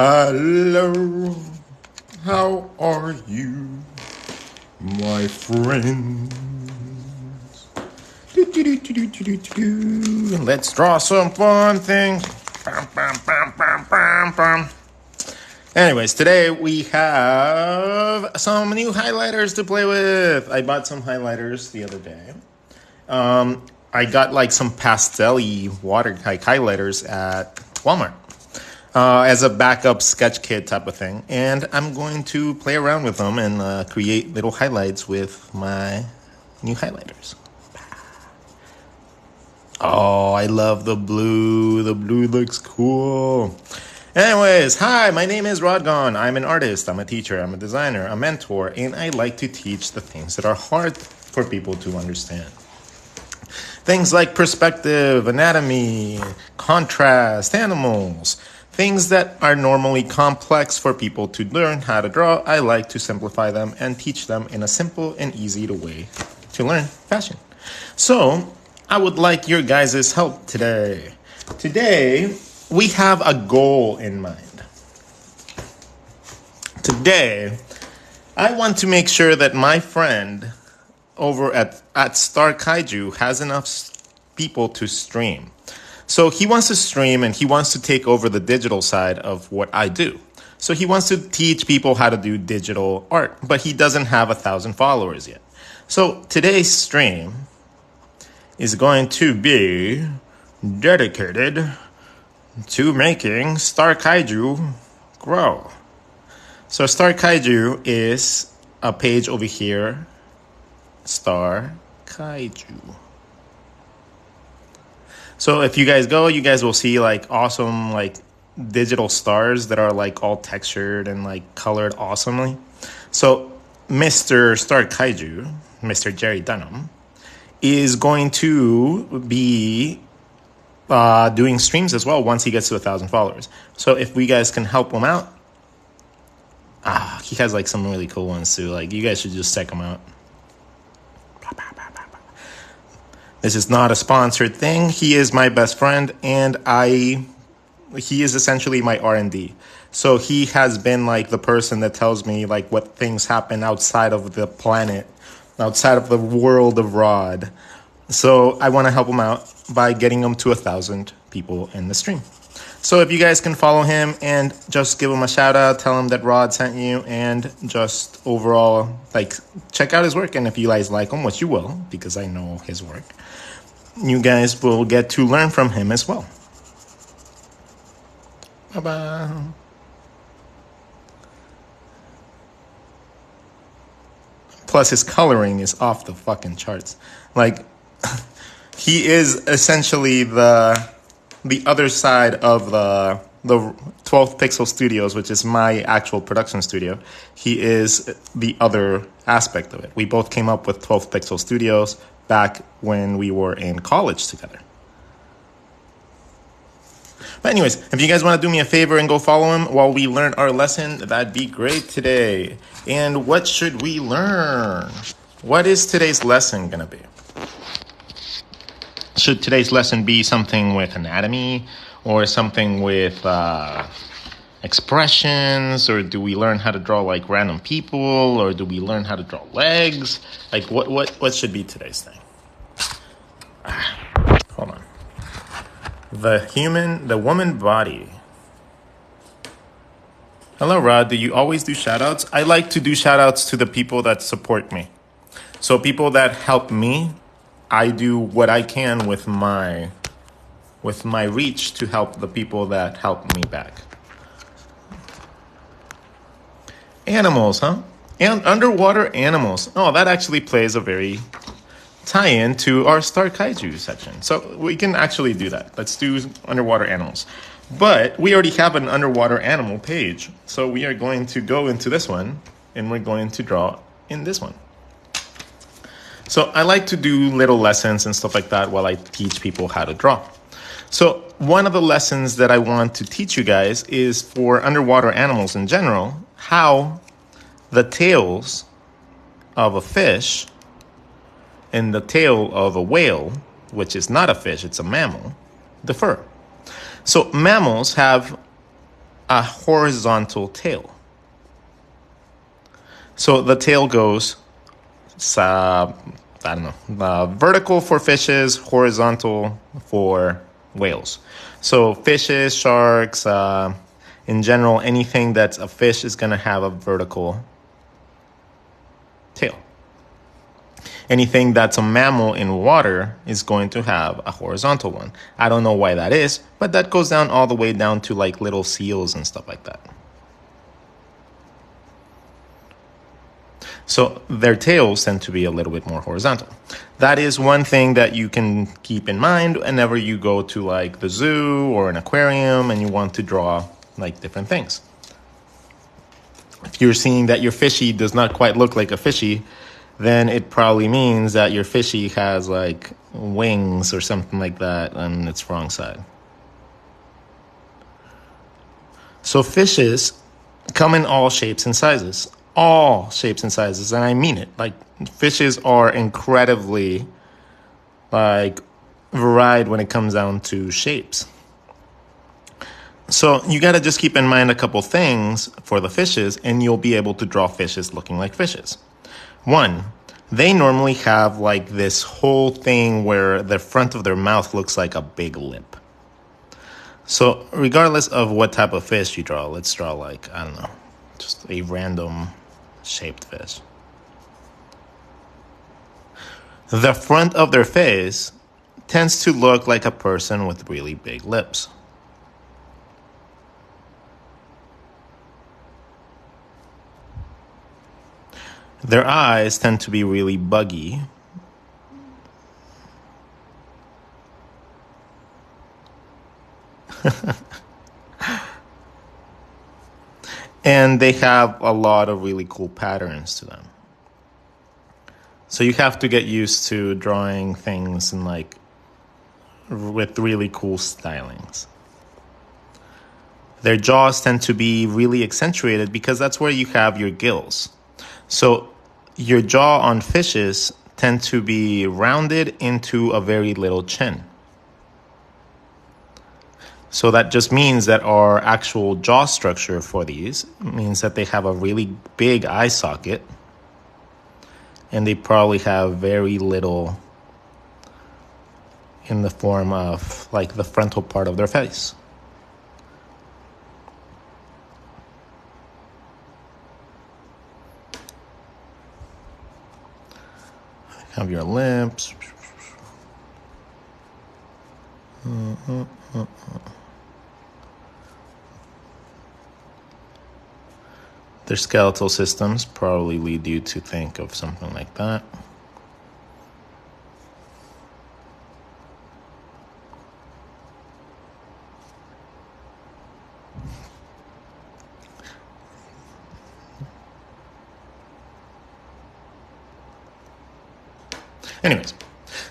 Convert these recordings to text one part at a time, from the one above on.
Hello, how are you, my friends? Let's draw some fun things. Anyways, today we have some new highlighters to play with. I bought some highlighters the other day. I got like some pastel-y water highlighters at Walmart. As a backup sketch kit type of thing. And I'm going to play around with them and create little highlights with my new highlighters. Oh, I love the blue. The blue looks cool. Anyways, hi, my name is Rodgon. I'm an artist, I'm a teacher, I'm a designer, a mentor, and I like to teach the things that are hard for people to understand. Things like perspective, anatomy, contrast, animals. Things that are normally complex for people to learn how to draw, I like to simplify them and teach them in a simple and easy way to learn fashion. So, I would like your guys' help today. Today, we have a goal in mind. Today, I want to make sure that my friend over at Star Kaiju has enough people to stream. So he wants to stream and he wants to take over the digital side of what I do. So he wants to teach people how to do digital art, but he doesn't have 1,000 followers yet. So today's stream is going to be dedicated to making Star Kaiju grow. So Star Kaiju is a page over here, Star Kaiju. So if you guys go, you guys will see like awesome like digital stars that are like all textured and like colored awesomely. So Mr. Star Kaiju, Mr. Jerry Dunham, is going to be doing streams as well once he gets to 1,000 followers. So if we guys can help him out, he has like some really cool ones too. Like you guys should just check him out. This is not a sponsored thing. He is my best friend, and he is essentially my R&D. So he has been like the person that tells me like what things happen outside of the planet, outside of the world of Rod. So I want to help him out by getting him to 1,000 people in the stream. So if you guys can follow him and just give him a shout out, tell him that Rod sent you, and just overall like check out his work. And if you guys like him, which you will, because I know his work, you guys will get to learn from him as well. Bye-bye. Plus his coloring is off the fucking charts. Like he is essentially the other side of the 12th Pixel Studios, which is my actual production studio. He is the other aspect of it. We both came up with 12th Pixel Studios back when we were in college together. But anyways, if you guys want to do me a favor and go follow him while we learn our lesson, that'd be great today. And what should we learn? What is today's lesson going to be? Should today's lesson be something with anatomy or something with expressions, or do we learn how to draw like random people, or do we learn how to draw legs? Like what should be today's thing? Hold on. The woman body. Hello, Rod. Do you always do shout outs? I like to do shout outs to the people that support me. So people that help me, I do what I can with my reach to help the people that help me back. Animals, huh? And underwater animals. Oh, that actually plays a very tie-in to our Star Kaiju section. So we can actually do that. Let's do underwater animals. But we already have an underwater animal page. So we are going to go into this one, and we're going to draw in this one. So I like to do little lessons and stuff like that while I teach people how to draw. So one of the lessons that I want to teach you guys is for underwater animals in general, how the tails of a fish and the tail of a whale, which is not a fish, it's a mammal, differ. So mammals have a horizontal tail. So the tail goes, vertical for fishes, horizontal for whales. So fishes, sharks, in general, anything that's a fish is going to have a vertical tail. Anything that's a mammal in water is going to have a horizontal one. I don't know why that is, but that goes down all the way down to like little seals and stuff like that. So their tails tend to be a little bit more horizontal. That is one thing that you can keep in mind whenever you go to like the zoo or an aquarium and you want to draw like different things. If you're seeing that your fishy does not quite look like a fishy, then it probably means that your fishy has like wings or something like that on its wrong side. So fishes come in all shapes and sizes. All shapes and sizes, and I mean it. Like, fishes are incredibly like varied when it comes down to shapes. So you got to just keep in mind a couple things for the fishes, and you'll be able to draw fishes looking like fishes. One, they normally have like this whole thing where the front of their mouth looks like a big lip. So regardless of what type of fish you draw, let's draw like, I don't know, just a random shaped fish. The front of their face tends to look like a person with really big lips. Their eyes tend to be really buggy. And they have a lot of really cool patterns to them. So you have to get used to drawing things in like with really cool stylings. Their jaws tend to be really accentuated because that's where you have your gills. So your jaw on fishes tend to be rounded into a very little chin. So that just means that our actual jaw structure for these means that they have a really big eye socket and they probably have very little in the form of like the frontal part of their face. Have your lips. Their skeletal systems probably lead you to think of something like that. Anyways,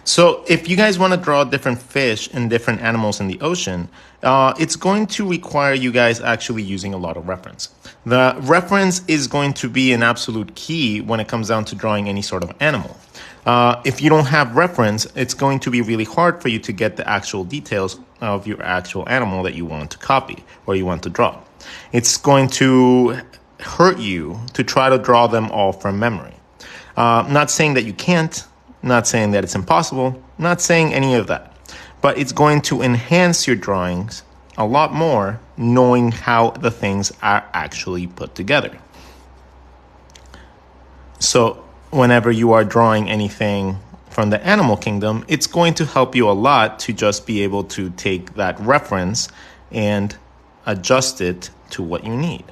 so if you guys want to draw different fish and different animals in the ocean, it's going to require you guys actually using a lot of reference. The reference is going to be an absolute key when it comes down to drawing any sort of animal. If you don't have reference, it's going to be really hard for you to get the actual details of your actual animal that you want to copy or you want to draw. It's going to hurt you to try to draw them all from memory. Not saying that you can't, not saying that it's impossible, not saying any of that. But it's going to enhance your drawings a lot more knowing how the things are actually put together. So whenever you are drawing anything from the animal kingdom, it's going to help you a lot to just be able to take that reference and adjust it to what you need.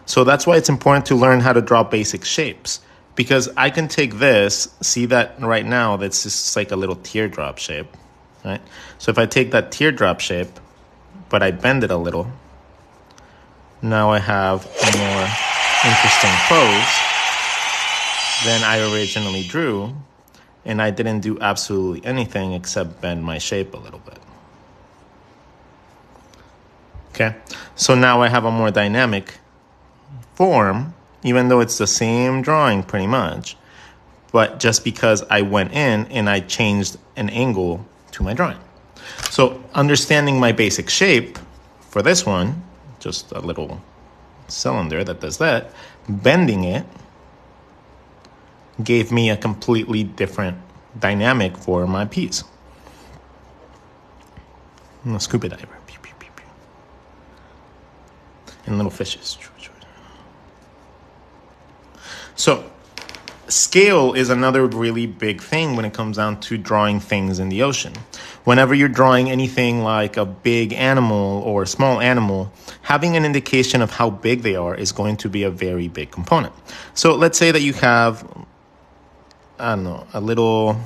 So that's why it's important to learn how to draw basic shapes. Because I can take this, see that right now, that's just like a little teardrop shape, right? So if I take that teardrop shape, but I bend it a little, now I have a more interesting pose than I originally drew, and I didn't do absolutely anything except bend my shape a little bit. Okay, so now I have a more dynamic form, even though it's the same drawing pretty much, but just because I went in and I changed an angle to my drawing. So understanding my basic shape for this one, just a little cylinder that does that, bending it gave me a completely different dynamic for my piece. I'm a scuba diver. And little fishes. So scale is another really big thing when it comes down to drawing things in the ocean. Whenever you're drawing anything like a big animal or a small animal, having an indication of how big they are is going to be a very big component. So let's say that you have, I don't know, a little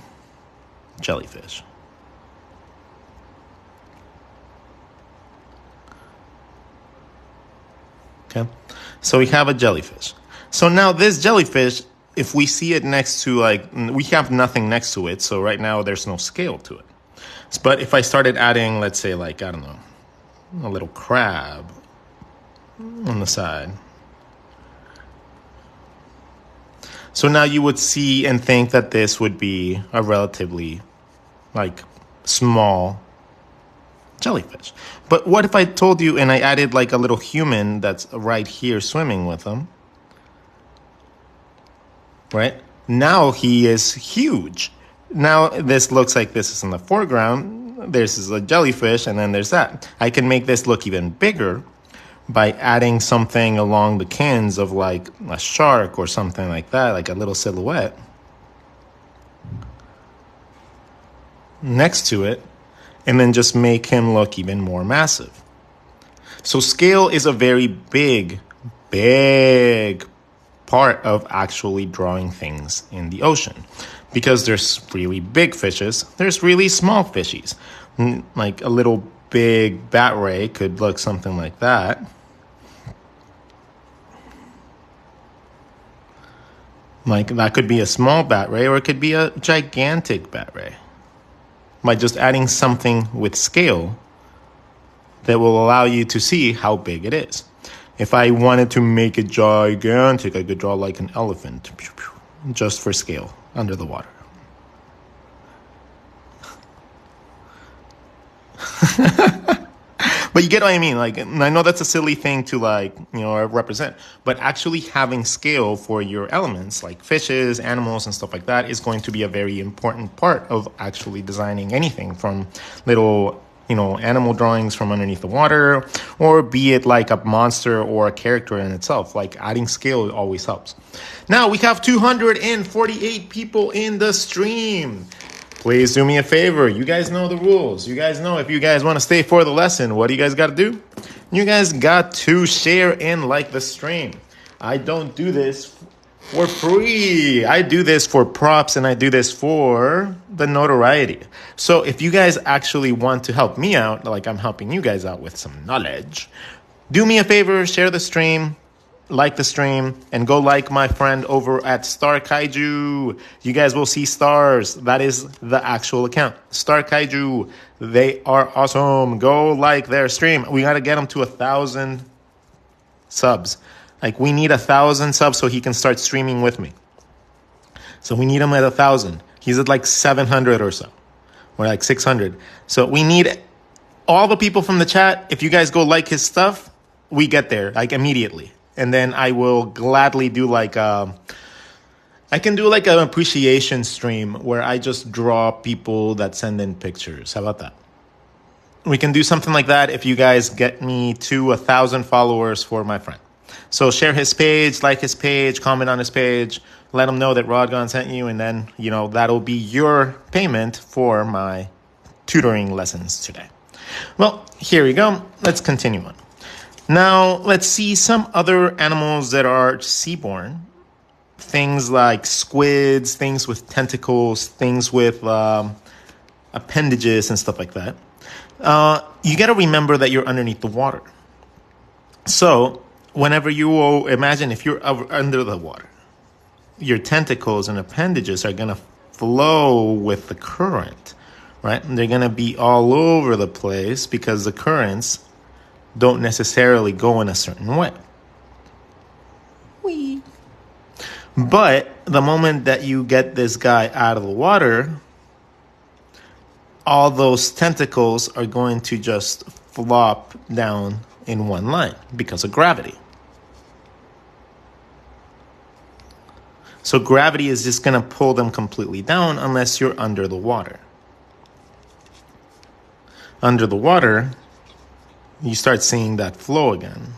jellyfish. Okay, so we have a jellyfish. So now this jellyfish, if we see it next to, like, we have nothing next to it, so right now there's no scale to it. But if I started adding, let's say, like, I don't know, a little crab on the side. So now you would see and think that this would be a relatively, like, small jellyfish. But what if I told you and I added like a little human that's right here swimming with them? Right? Now he is huge. Now this looks like this is in the foreground. This is a jellyfish, and then there's that. I can make this look even bigger by adding something along the fins of like a shark or something like that, like a little silhouette next to it, and then just make him look even more massive. So scale is a very big part of actually drawing things in the ocean, because there's really big fishes, there's really small fishies. Like a little big bat ray could look something like that. Like that could be a small bat ray, or it could be a gigantic bat ray. By just adding something with scale that will allow you to see how big it is. If I wanted to make it gigantic, I could draw like an elephant, just for scale, under the water. But you get what I mean. Like, I know that's a silly thing to like, represent, but actually having scale for your elements like fishes, animals, and stuff like that is going to be a very important part of actually designing anything, from little, animal drawings from underneath the water, or be it like a monster or a character in itself. Like adding scale always helps. Now we have 248 people in the stream. Please do me a favor. You guys know the rules. You guys know if you guys want to stay for the lesson, what do you guys got to do? You guys got to share and like the stream. I don't do this for free. I do this for props, and I do this for the notoriety. So if you guys actually want to help me out, like I'm helping you guys out with some knowledge, do me a favor, share the stream, like the stream, and go like my friend over at Star Kaiju. You guys will see stars. That is the actual account. Star Kaiju. They are awesome. Go like their stream. We got to get them to 1,000 subs. Like, we need 1,000 subs so he can start streaming with me. So we need him at 1,000. He's at like 700 or so. We're like 600. So we need all the people from the chat. If you guys go like his stuff, we get there like immediately. And then I will gladly do like I can do like an appreciation stream where I just draw people that send in pictures. How about that? We can do something like that if you guys get me to 1,000 followers for my friend. So share his page, like his page, comment on his page, let him know that Rodgon sent you, and then, that'll be your payment for my tutoring lessons today. Well, here we go. Let's continue on. Now, let's see some other animals that are seaborne. Things like squids, things with tentacles, things with appendages and stuff like that. You got to remember that you're underneath the water. So, whenever you imagine if you're under the water, your tentacles and appendages are going to flow with the current, right? And they're going to be all over the place because the currents don't necessarily go in a certain way. Whee! But the moment that you get this guy out of the water, all those tentacles are going to just flop down in one line because of gravity. So gravity is just going to pull them completely down unless you're under the water. Under the water, you start seeing that flow again.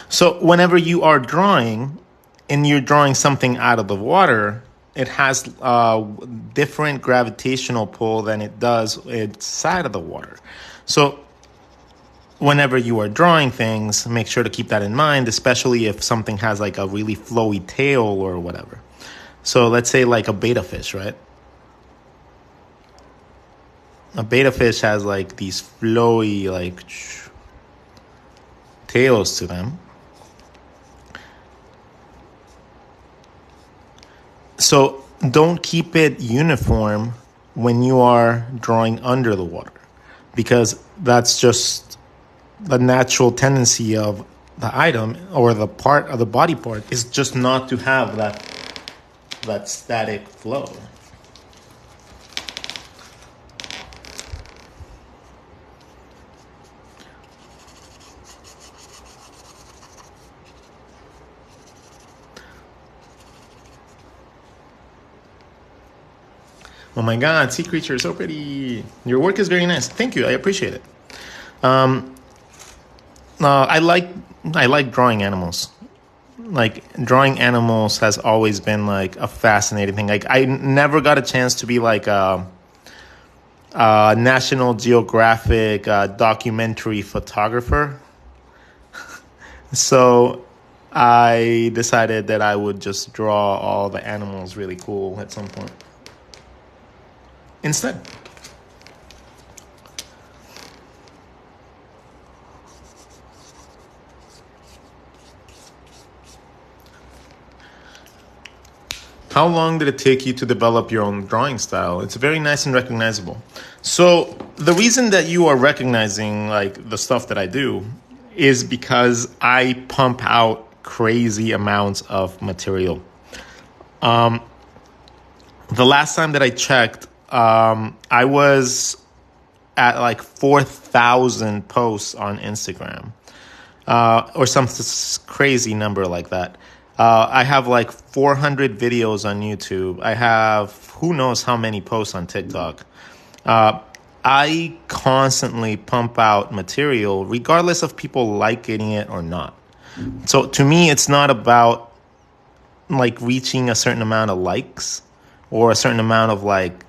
So whenever you are drawing and you're drawing something out of the water, it has a different gravitational pull than it does inside of the water. So whenever you are drawing things, make sure to keep that in mind, especially if something has like a really flowy tail or whatever. So let's say like a betta fish, right? A betta fish has like these flowy like tails to them. So don't keep it uniform when you are drawing under the water, because that's just the natural tendency of the item or the part of the body part is just not to have that static flow. Oh my God, sea creature, so pretty. Your work is very nice. Thank you, I appreciate it. I like drawing animals. Like drawing animals has always been like a fascinating thing. Like I never got a chance to be like a National Geographic documentary photographer. So I decided that I would just draw all the animals really cool at some point instead. How long did it take you to develop your own drawing style? It's very nice and recognizable. So the reason that you are recognizing like the stuff that I do is because I pump out crazy amounts of material. The last time that I checked, I was at like 4,000 posts on Instagram, or some crazy number like that. I have like 400 videos on YouTube. I have who knows how many posts on TikTok. I constantly pump out material regardless of people liking it or not. So to me, it's not about like reaching a certain amount of likes or a certain amount of like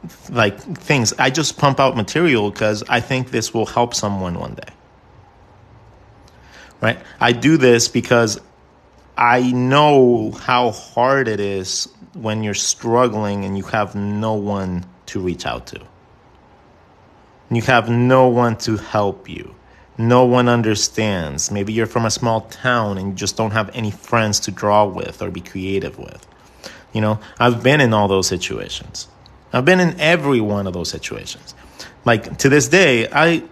things. I just pump out material because I think this will help someone one day. Right? I do this because I know how hard it is when you're struggling and you have no one to reach out to. You have no one to help you. No one understands. Maybe you're from a small town and you just don't have any friends to draw with or be creative with. You know, I've been in all those situations. I've been in every one of those situations. Like to this day, I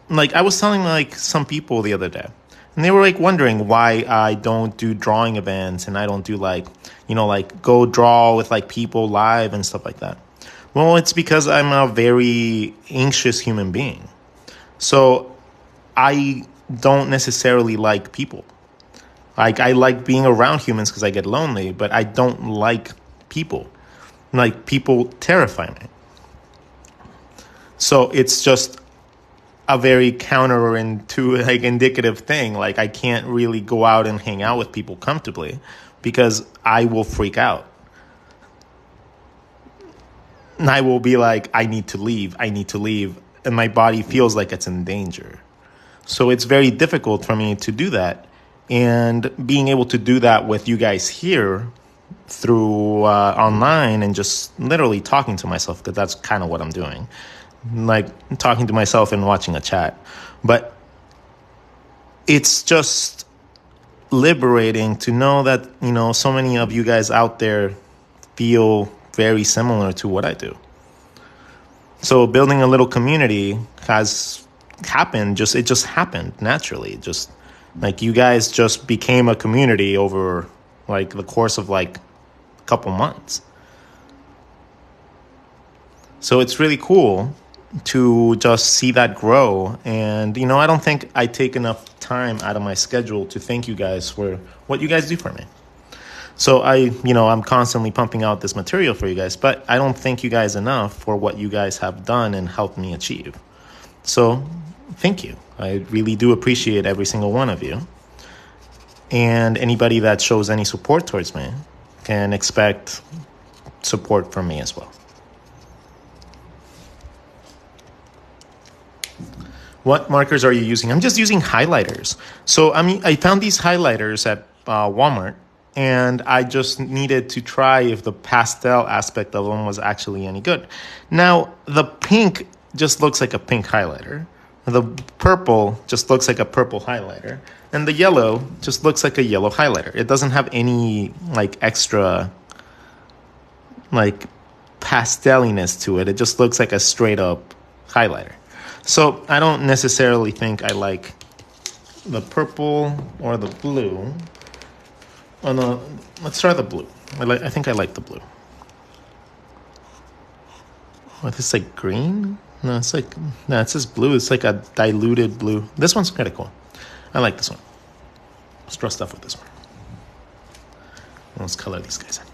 was telling like some people the other day, and they were like wondering why I don't do drawing events and I don't do like, you know, like go draw with like people live and stuff like that. Well, it's because I'm a very anxious human being. So I don't necessarily like people. Like I like being around humans because I get lonely, but I don't like people. Like people terrify me. So it's just a very counterintuitive, like indicative thing. Like I can't really go out and hang out with people comfortably because I will freak out. And I will be like, I need to leave. And my body feels like it's in danger. So it's very difficult for me to do that. And being able to do that with you guys here through online and just literally talking to myself, because that's kind of what I'm doing. Like talking to myself and watching a chat. But it's just liberating to know that, you know, so many of you guys out there feel very similar to what I do. So building a little community has happened. It just happened naturally. Just like you guys just became a community over like the course of like a couple months. So it's really cool to just see that grow. And, I don't think I take enough time out of my schedule to thank you guys for what you guys do for me. So I'm constantly pumping out this material for you guys, but I don't thank you guys enough for what you guys have done and helped me achieve. So thank you. I really do appreciate every single one of you. And anybody that shows any support towards me can expect support from me as well. What markers are you using? I'm just using highlighters. So I found these highlighters at Walmart, and I just needed to try if the pastel aspect of them was actually any good. Now, the pink just looks like a pink highlighter. The purple just looks like a purple highlighter. And the yellow just looks like a yellow highlighter. It doesn't have any extra pasteliness to it. It just looks like a straight up highlighter. So I don't necessarily think I like the purple or the blue. Oh no, let's try the blue. I think I like the blue. What, this like green? No, it's just blue. It's like a diluted blue. This one's pretty cool. I like this one. Let's draw stuff with this one. Let's color these guys in.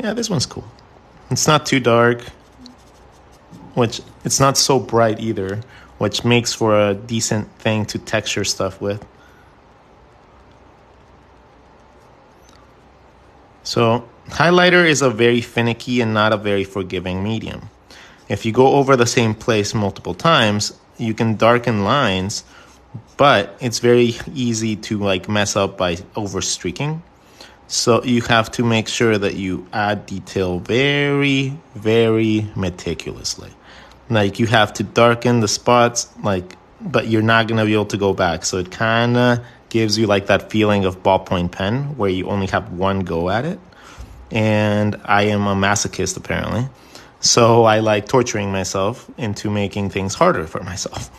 Yeah, this one's cool. It's not too dark, which it's not so bright either, which makes for a decent thing to texture stuff with. So highlighter is a very finicky and not a very forgiving medium. If you go over the same place multiple times, you can darken lines, but it's very easy to mess up by overstreaking. So you have to make sure that you add detail very, very meticulously. You have to darken the spots, but you're not going to be able to go back. So it kind of gives you that feeling of ballpoint pen where you only have one go at it. And I am a masochist, apparently. So I like torturing myself into making things harder for myself.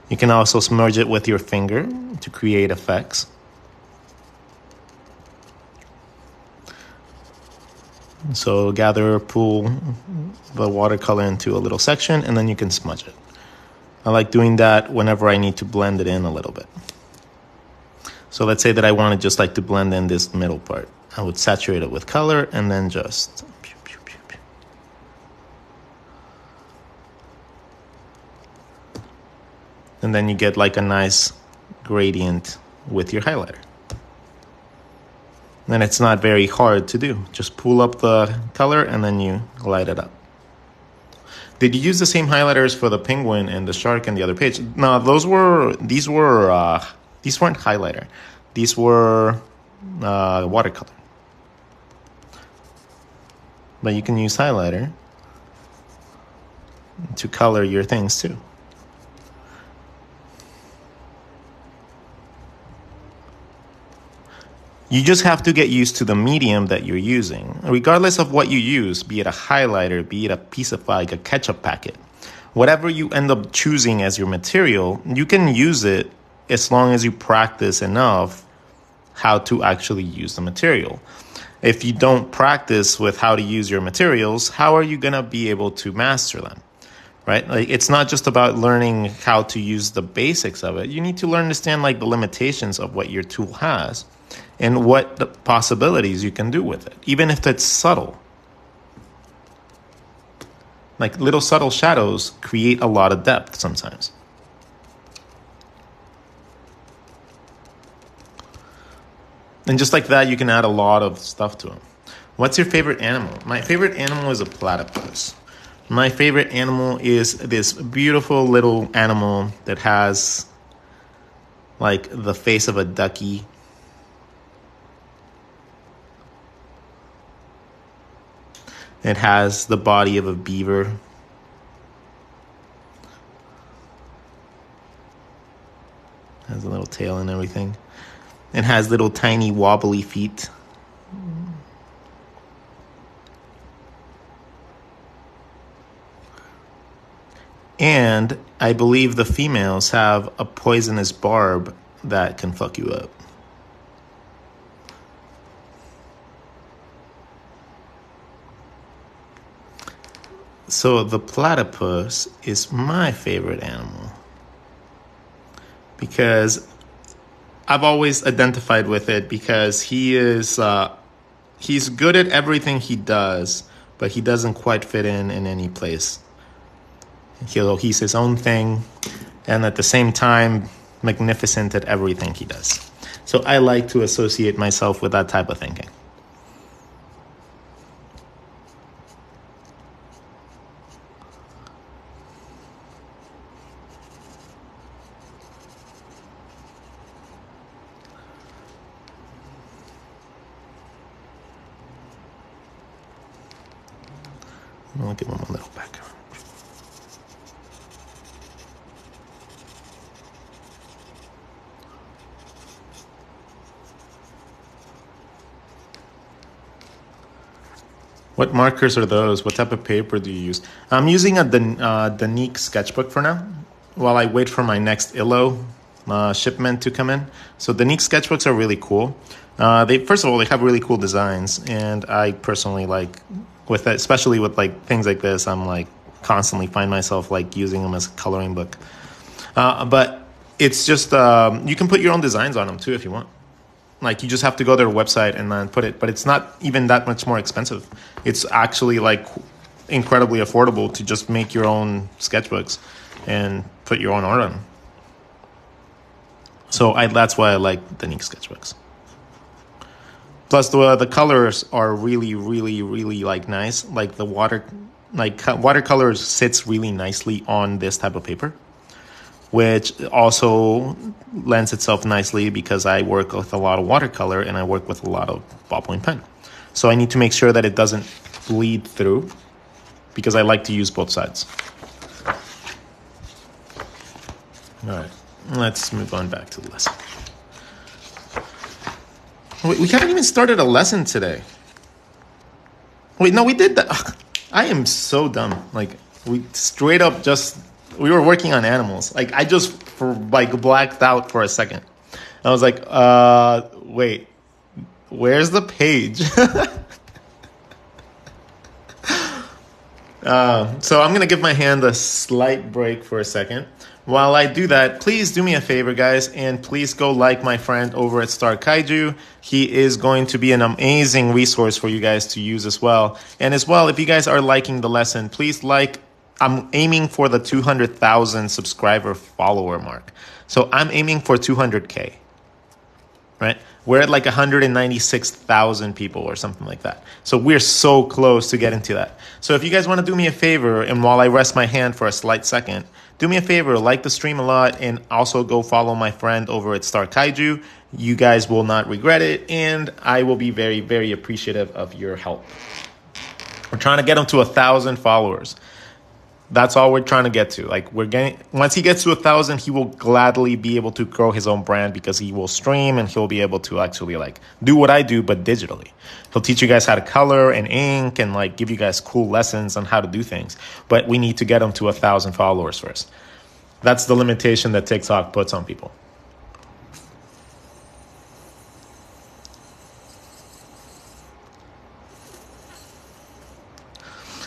You can also smudge it with your finger to create effects. So pull the watercolor into a little section, and then you can smudge it. I like doing that whenever I need to blend it in a little bit. So let's say that I wanted just to blend in this middle part. I would saturate it with color and then just... And then you get a nice gradient with your highlighter. And it's not very hard to do. Just pull up the color and then you light it up. Did you use the same highlighters for the penguin and the shark and the other page? No, these weren't highlighter. These were watercolor. But you can use highlighter to color your things too. You just have to get used to the medium that you're using, regardless of what you use, be it a highlighter, be it a piece of a ketchup packet. Whatever you end up choosing as your material, you can use it as long as you practice enough how to actually use the material. If you don't practice with how to use your materials, how are you going to be able to master them? Right? It's not just about learning how to use the basics of it. You need to understand the limitations of what your tool has and what the possibilities you can do with it, even if it's subtle. Little subtle shadows create a lot of depth sometimes. And just like that, you can add a lot of stuff to them. What's your favorite animal? My favorite animal is a platypus. My favorite animal is this beautiful little animal that has the face of a ducky. It has the body of a beaver. Has a little tail and everything. It has little tiny wobbly feet. And I believe the females have a poisonous barb that can fuck you up. So the platypus is my favorite animal because I've always identified with it because he's good at everything he does, but he doesn't quite fit in any place. He's his own thing, and at the same time, magnificent at everything he does. So I like to associate myself with that type of thinking. I'll give him a little background. What markers are those? What type of paper do you use? I'm using a Danique sketchbook for now while I wait for my next Illo shipment to come in. So Danique sketchbooks are really cool. First of all, they have really cool designs, and I personally like with it, especially with like things like this. I'm like constantly find myself like using them as a coloring book. But it's just you can put your own designs on them too if you want. Like you just have to go to their website and then put it, but it's not even that much more expensive. It's actually like incredibly affordable to just make your own sketchbooks and put your own art on. So that's why I like Danique sketchbooks. Plus the colors are really, really, really like nice. Like the watercolor sits really nicely on this type of paper, which also lends itself nicely because I work with a lot of watercolor and I work with a lot of ballpoint pen. So I need to make sure that it doesn't bleed through because I like to use both sides. All right, let's move on back to the lesson. Wait, we haven't even started a lesson today. Wait, no, we did that. Ugh, I am so dumb. Like, we straight up we were working on animals. Like, I just blacked out for a second. I was like, wait, where's the page? So I'm going to give my hand a slight break for a second. While I do that, please do me a favor, guys, and please go like my friend over at Star Kaiju. He is going to be an amazing resource for you guys to use as well. And as well, if you guys are liking the lesson, please like. I'm aiming for the 200,000 subscriber follower mark. So I'm aiming for 200K, right? We're at like 196,000 people or something like that. So we're so close to getting to that. So if you guys want to do me a favor, and while I rest my hand for a slight second, do me a favor, like the stream a lot, and also go follow my friend over at Star Kaiju. You guys will not regret it, and I will be very, very appreciative of your help. We're trying to get him to 1,000 followers. That's all we're trying to get to. Like once he gets to 1,000, he will gladly be able to grow his own brand because he will stream and he'll be able to actually like do what I do, but digitally. He'll teach you guys how to color and ink and like give you guys cool lessons on how to do things. But we need to get him to 1,000 followers first. That's the limitation that TikTok puts on people.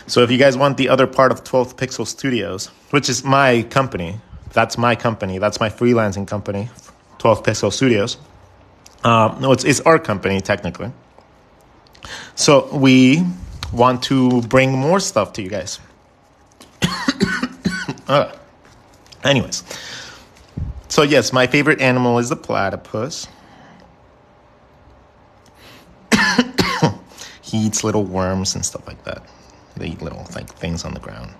So if you guys want the other part of 12th Pixel Studios, which is my company, that's my freelancing company, 12th Pixel Studios. No, it's our company, technically. So we want to bring more stuff to you guys. Anyways. So yes, my favorite animal is the platypus. He eats little worms and stuff like that. They eat little like things on the ground.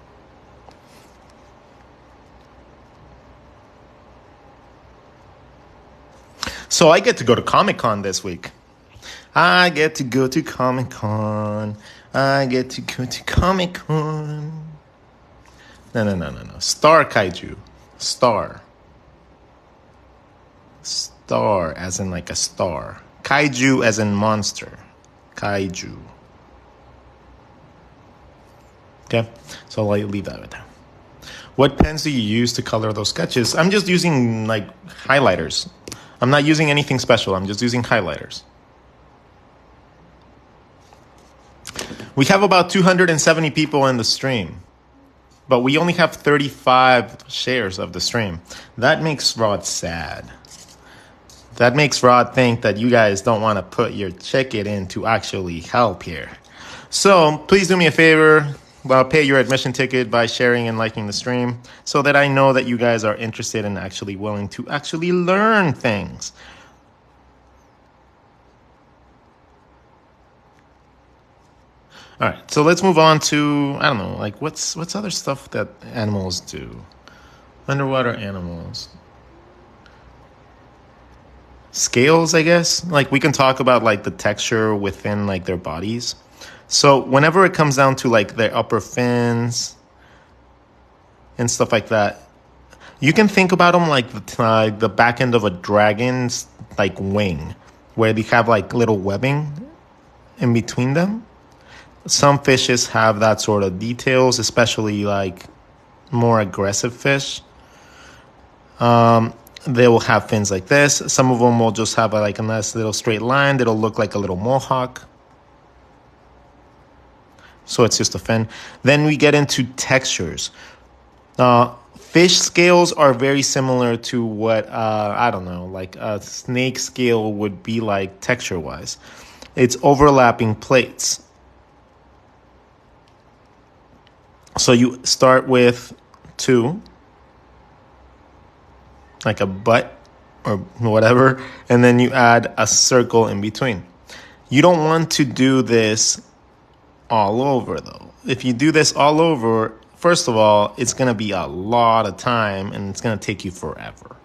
So I get to go to Comic-Con this week. I get to go to Comic-Con. No. Star Kaiju. Star as in like a star. Kaiju as in monster. Kaiju. Okay, so I'll leave that right there. What pens do you use to color those sketches? I'm just using like highlighters. I'm not using anything special. I'm just using highlighters. We have about 270 people in the stream, but we only have 35 shares of the stream. That makes Rod sad. That makes Rod think that you guys don't want to put your ticket in to actually help here. So please do me a favor. Pay your admission ticket by sharing and liking the stream so that I know that you guys are interested and actually willing to actually learn things. All right, so let's move on to, I don't know, like what's other stuff that animals do? Underwater animals. Scales, I guess. Like we can talk about like the texture within like their bodies. So whenever it comes down to like their upper fins and stuff like that, you can think about them like the back end of a dragon's like wing, where they have like little webbing in between them. Some fishes have that sort of details, especially like more aggressive fish. They will have fins like this. Some of them will just have like a nice little straight line that'll look like a little mohawk. So it's just a fin. Then we get into textures. Fish scales are very similar to what, I don't know, like a snake scale would be like texture-wise. It's overlapping plates. So you start with 2, like a butt or whatever, and then you add a circle in between. You don't want to do this all over, though. If you do this all over, first of all, it's going to be a lot of time and it's going to take you forever,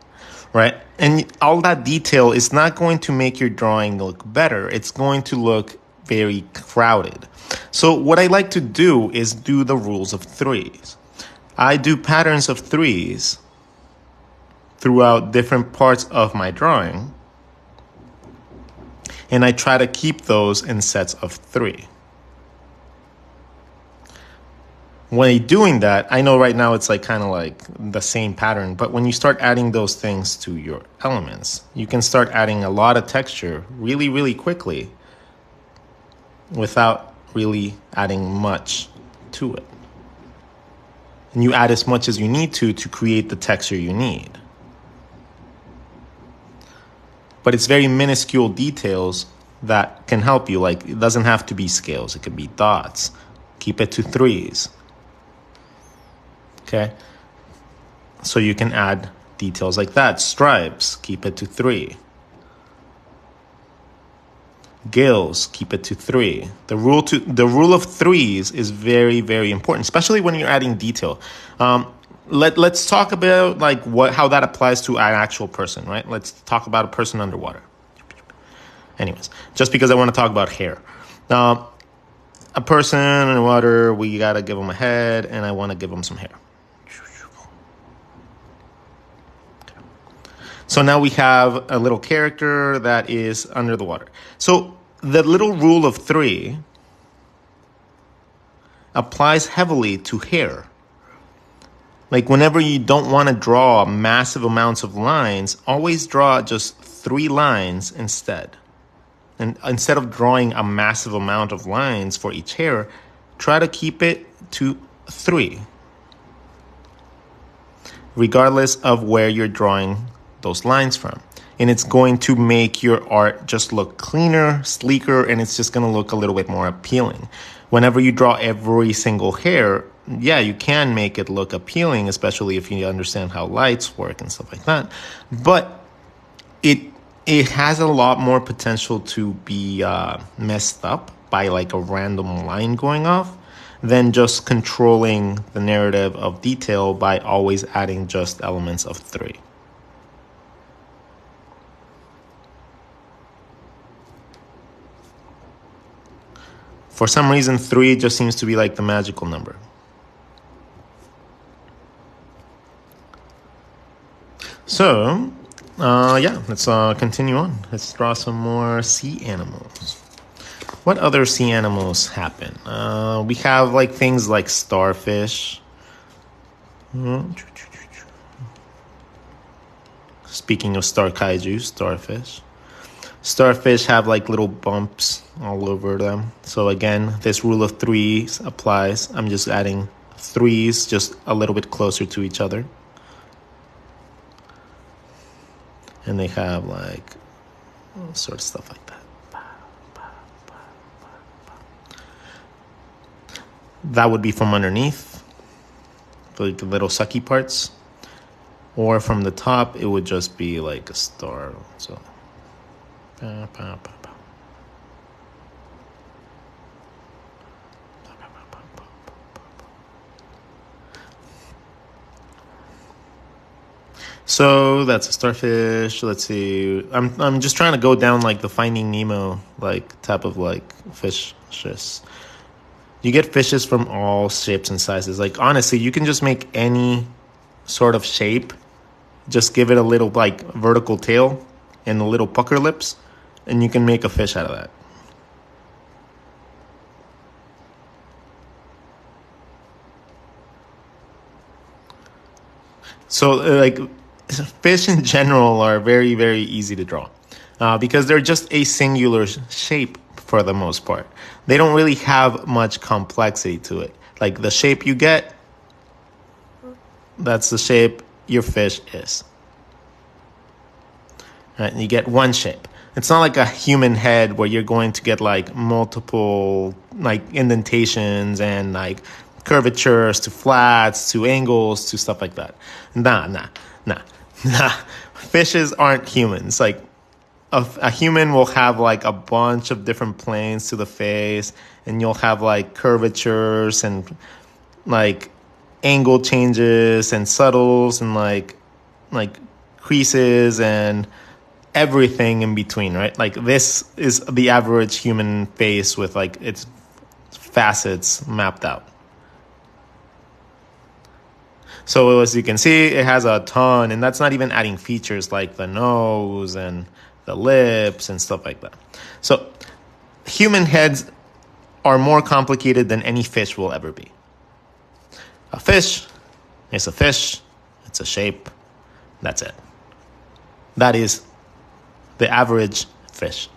right? And all that detail is not going to make your drawing look better. It's going to look very crowded. So what I like to do is do the rules of 3s. I do patterns of 3s throughout different parts of my drawing, and I try to keep those in sets of 3. When doing that, I know right now it's like kind of like the same pattern, but when you start adding those things to your elements, you can start adding a lot of texture really, really quickly without really adding much to it. And you add as much as you need to create the texture you need. But it's very minuscule details that can help you. Like, it doesn't have to be scales. It could be dots. Keep it to 3s. Okay? So you can add details like that. Stripes, keep it to 3. Gills, keep it to 3. The rule of 3s is very, very important, especially when you're adding detail. Let's talk about like how that applies to an actual person, right? Let's talk about a person underwater. Anyways, just because I want to talk about hair. Now, a person underwater, we got to give them a head, and I want to give them some hair. So now we have a little character that is under the water. So the little rule of 3 applies heavily to hair. Like whenever you don't want to draw massive amounts of lines, always draw just 3 lines instead. And instead of drawing a massive amount of lines for each hair, try to keep it to 3, regardless of where you're drawing those lines from. And it's going to make your art just look cleaner, sleeker, and it's just going to look a little bit more appealing. Whenever you draw every single hair, yeah, you can make it look appealing, especially if you understand how lights work and stuff like that. But it has a lot more potential to be messed up by like a random line going off than just controlling the narrative of detail by always adding just elements of 3. For some reason, 3 just seems to be like the magical number. So, yeah, let's continue on. Let's draw some more sea animals. What other sea animals happen? We have like things like starfish. Speaking of star kaiju, starfish. Starfish have like little bumps all over them. So again, this rule of threes applies. I'm just adding threes just a little bit closer to each other. And they have like all sort of stuff like that. That would be from underneath, like the little sucky parts. Or from the top, it would just be like a star. So, so that's a starfish. Let's see. I'm just trying to go down like the Finding Nemo like type of like fishes. You get fishes from all shapes and sizes. Like honestly, you can just make any sort of shape. Just give it a little like vertical tail and the little pucker lips, and you can make a fish out of that. So like fish in general are very, very easy to draw because they're just a singular shape for the most part. They don't really have much complexity to it. Like the shape you get, that's the shape your fish is. Right? And you get one shape. It's not like a human head where you're going to get like multiple like indentations and like curvatures to flats to angles to stuff like that. Nah. Fishes aren't humans. Like a human will have like a bunch of different planes to the face, and you'll have like curvatures and like angle changes and subtles and like creases and everything in between, right? Like this is the average human face with like its facets mapped out. So as you can see, it has a ton, and that's not even adding features like the nose and the lips and stuff like that. So human heads are more complicated than any fish will ever be. A fish is a fish. It's a shape. That's it. That is the average fish.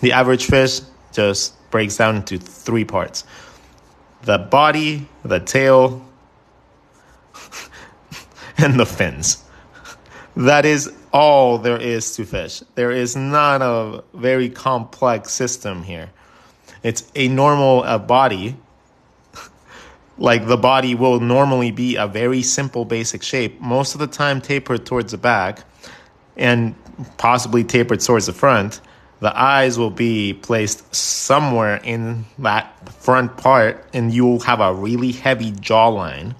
The average fish just breaks down into three parts: the body, the tail, and the fins. That is all there is to fish. There is not a very complex system here. It's a normal body. Like the body will normally be a very simple basic shape, most of the time tapered towards the back and possibly tapered towards the front. The eyes will be placed somewhere in that front part, and you'll have a really heavy jawline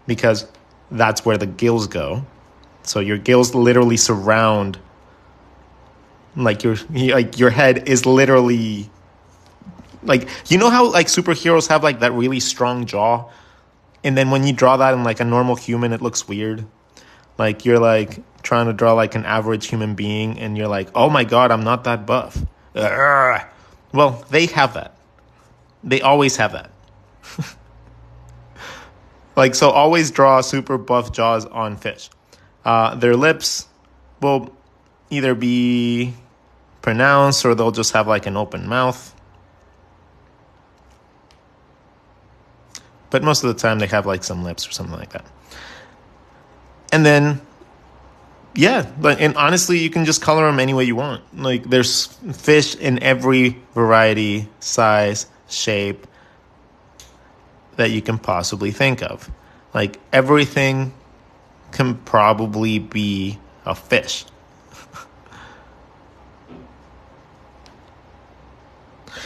because that's where the gills go. So your gills literally surround, like your head is literally, like, you know how like superheroes have like that really strong jaw, and then when you draw that in like a normal human, it looks weird. Like you're like trying to draw like an average human being, and you're like, oh my god, I'm not that buff. Ugh. Well, they have that. They always have that. Like, so always draw super buff jaws on fish. Their lips will either be pronounced or they'll just have like an open mouth. But most of the time they have like some lips or something like that. And then, yeah, and honestly, you can just color them any way you want. Like there's fish in every variety, size, shape that you can possibly think of. Like everything can probably be a fish.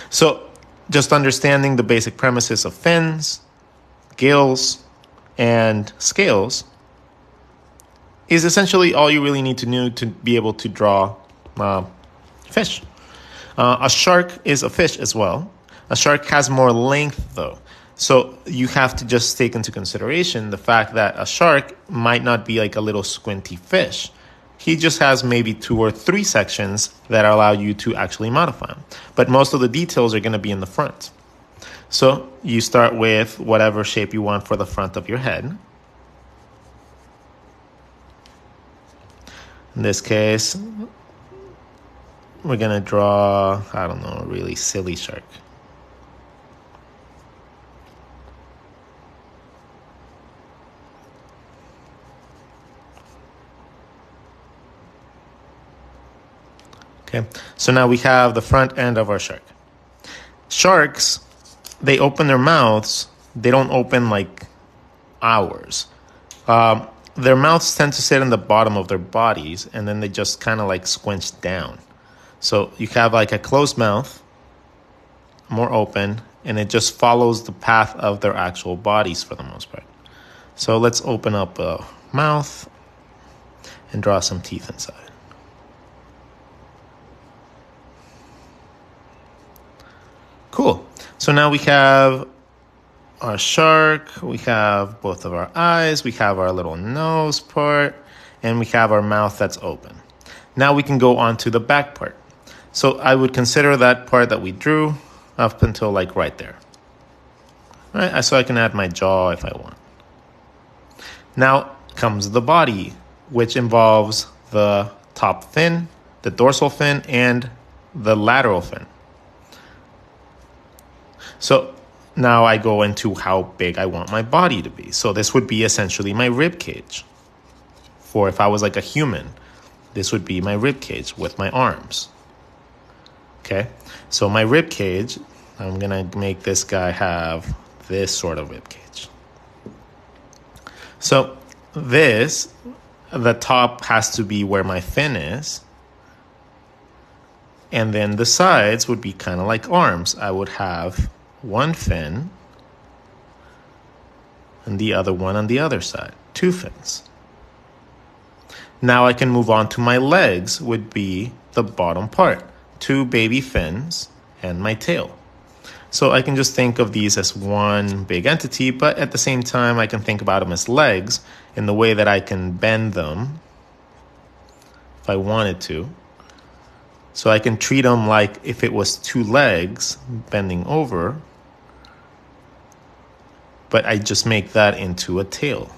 So just understanding the basic premises of fins, gills, and scales is essentially all you really need to know to be able to draw fish. A shark is a fish as well. A shark has more length though. So you have to just take into consideration the fact that a shark might not be like a little squinty fish. He just has maybe 2 or 3 sections that allow you to actually modify him. But most of the details are going to be in the front. So you start with whatever shape you want for the front of your head. In this case, we're going to draw, I don't know, a really silly shark. Okay, so now we have the front end of our shark. Sharks, they open their mouths. They don't open like ours. Their mouths tend to sit in the bottom of their bodies, and then they just kind of like squinch down. So you have like a closed mouth, more open, and it just follows the path of their actual bodies for the most part. So let's open up a mouth and draw some teeth inside. Cool. So now we have our shark, we have both of our eyes, we have our little nose part, and we have our mouth that's open. Now we can go on to the back part. So I would consider that part that we drew up until like right there. All right, so I can add my jaw if I want. Now comes the body, which involves the top fin, the dorsal fin, and the lateral fin. So now I go into how big I want my body to be. So this would be essentially my rib cage. For if I was like a human, this would be my rib cage with my arms. Okay, so my rib cage, I'm gonna make this guy have this sort of rib cage. So this, the top has to be where my fin is. And then the sides would be kind of like arms. I would have one fin and the other one on the other side, two fins. Now I can move on to my legs, would be the bottom part, two baby fins and my tail. So I can just think of these as one big entity, but at the same time I can think about them as legs in the way that I can bend them if I wanted to. So I can treat them like if it was two legs bending over, but I just make that into a tail.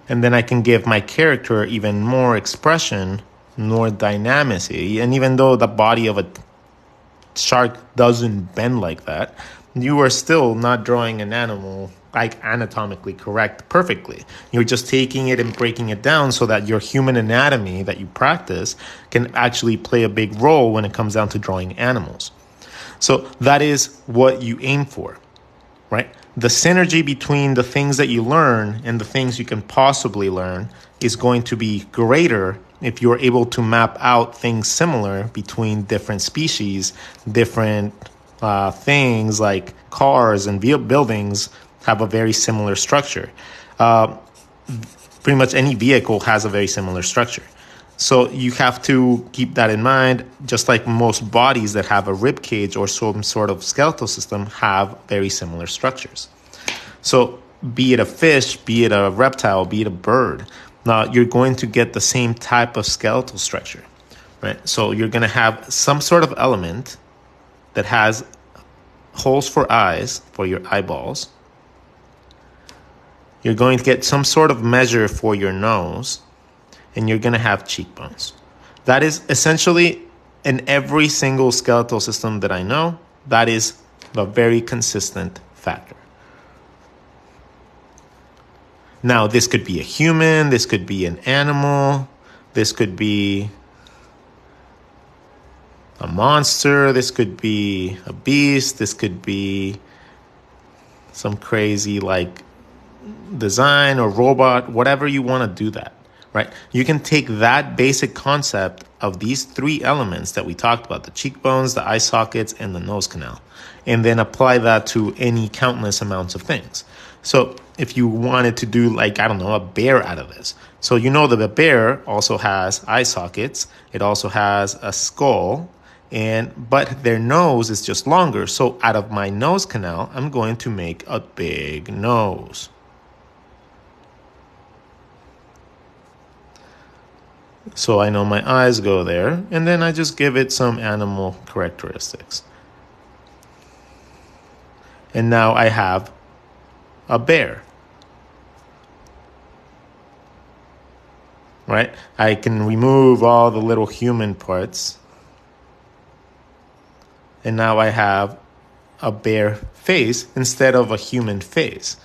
And then I can give my character even more expression, more dynamicity. And even though the body of a shark doesn't bend like that, you are still not drawing an animal like anatomically correct perfectly. You're just taking it and breaking it down so that your human anatomy that you practice can actually play a big role when it comes down to drawing animals. So that is what you aim for, right? The synergy between the things that you learn and the things you can possibly learn is going to be greater if you're able to map out things similar between different species, different things like cars and buildings have a very similar structure. Pretty much any vehicle has a very similar structure. So you have to keep that in mind, just like most bodies that have a rib cage or some sort of skeletal system have very similar structures. So be it a fish, be it a reptile, be it a bird, now you're going to get the same type of skeletal structure, right? So you're going to have some sort of element that has holes for eyes, for your eyeballs. You're going to get some sort of measure for your nose, and you're going to have cheekbones. That is essentially in every single skeletal system that I know, that is a very consistent factor. Now, this could be a human, this could be an animal, this could be a monster, this could be a beast, this could be some crazy like design or robot, whatever you want to do that, right? You can take that basic concept of these three elements that we talked about, the cheekbones, the eye sockets, and the nose canal, and then apply that to any countless amounts of things. So if you wanted to do like, I don't know, a bear out of this. So you know that a bear also has eye sockets. It also has a skull, but their nose is just longer. So out of my nose canal, I'm going to make a big nose. So I know my eyes go there, and then I just give it some animal characteristics. And now I have a bear. Right? I can remove all the little human parts. And now I have a bear face instead of a human face.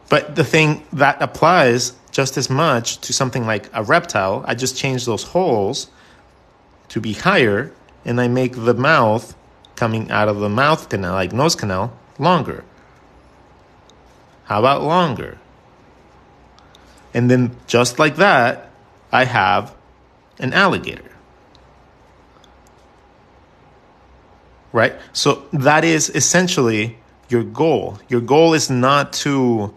But the thing that applies just as much to something like a reptile, I just change those holes to be higher, and I make the mouth coming out of the mouth canal, like nose canal, longer. How about longer? And then just like that, I have an alligator. Right? So that is essentially your goal. Your goal is not to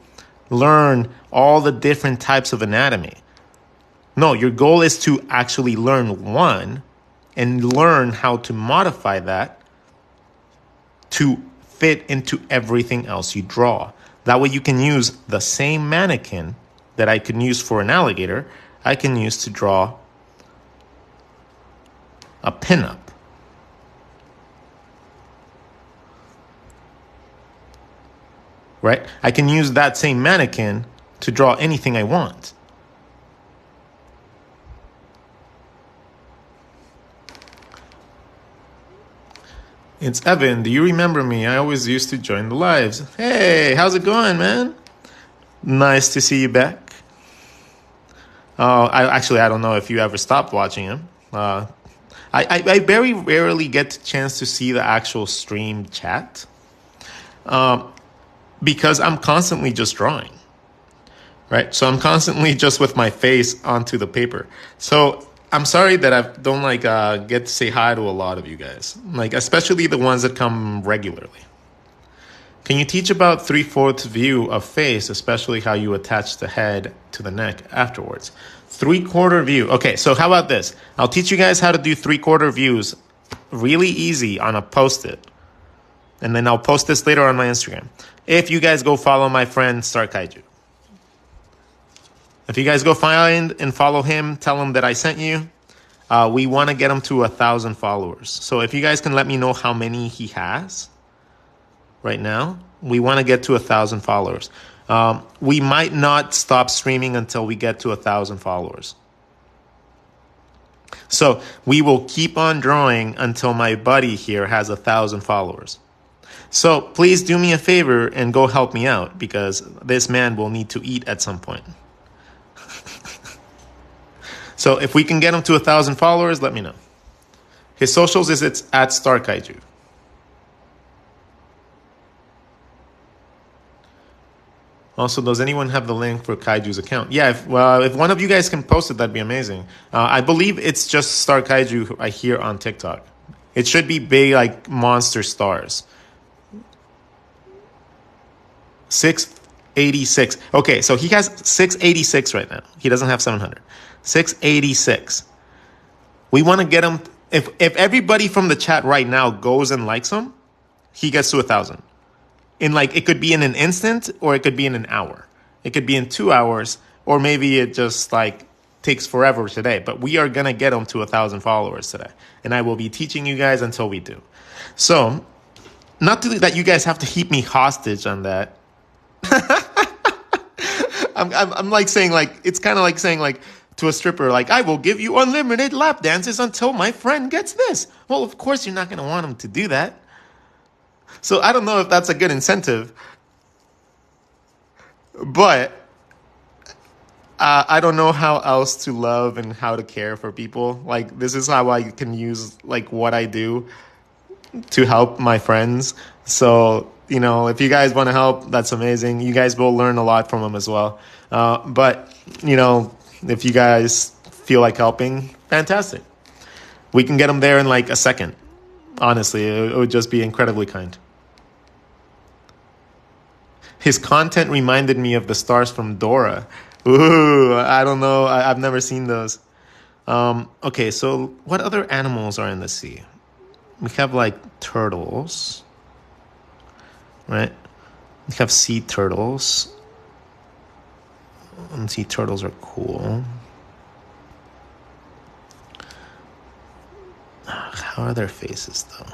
learn all the different types of anatomy. No, your goal is to actually learn one and learn how to modify that to fit into everything else you draw. That way you can use the same mannequin that I can use for an alligator, I can use to draw a pinup. Right? I can use that same mannequin to draw anything I want. It's Evan. Do you remember me? I always used to join the lives. Hey, how's it going, man? Nice to see you back. I don't know if you ever stopped watching him. I very rarely get the chance to see the actual stream chat because I'm constantly just drawing, right? So I'm constantly just with my face onto the paper. So I'm sorry that I don't get to say hi to a lot of you guys, especially the ones that come regularly. Can you teach about 3/4 view of face, especially how you attach the head to the neck afterwards? 3/4 view. Okay, so how about this? I'll teach you guys how to do 3/4 views really easy on a Post-it. And then I'll post this later on my Instagram. If you guys go follow my friend Star Kaiju. If you guys go find and follow him, tell him that I sent you. We want to get him to 1,000 followers. So if you guys can let me know how many he has right now, we want to get to 1,000 followers. We might not stop streaming until we get to 1,000 followers. So we will keep on drawing until my buddy here has 1,000 followers. So please do me a favor and go help me out because this man will need to eat at some point. So if we can get him to 1,000 followers, let me know. His socials it's at Star Kaiju. Also, does anyone have the link for Kaiju's account? Yeah, if one of you guys can post it, that'd be amazing. I believe it's just Star Kaiju I hear on TikTok. It should be big like monster stars. 686. Okay, so he has 686 right now. He doesn't have 700. 686. We want to get him. If everybody from the chat right now goes and likes him, he gets to 1,000. It could be in an instant or it could be in an hour. It could be in 2 hours or maybe it just takes forever today. But we are going to get him to 1,000 followers today. And I will be teaching you guys until we do. So, not that you guys have to keep me hostage on that. I'm saying it's kind of like saying to a stripper, I will give you unlimited lap dances until my friend gets this. Well, of course you're not going to want him to do that. So I don't know if that's a good incentive, but I don't know how else to love and how to care for people. This is how I can use what I do to help my friends. So, if you guys want to help, that's amazing. You guys will learn a lot from them as well. But, if you guys feel like helping, fantastic. We can get them there in a second. Honestly, it would just be incredibly kind. His content reminded me of the stars from Dora. Ooh, I don't know. I've never seen those. Okay, so what other animals are in the sea? We have turtles, right? We have sea turtles. And sea turtles are cool. How are their faces, though?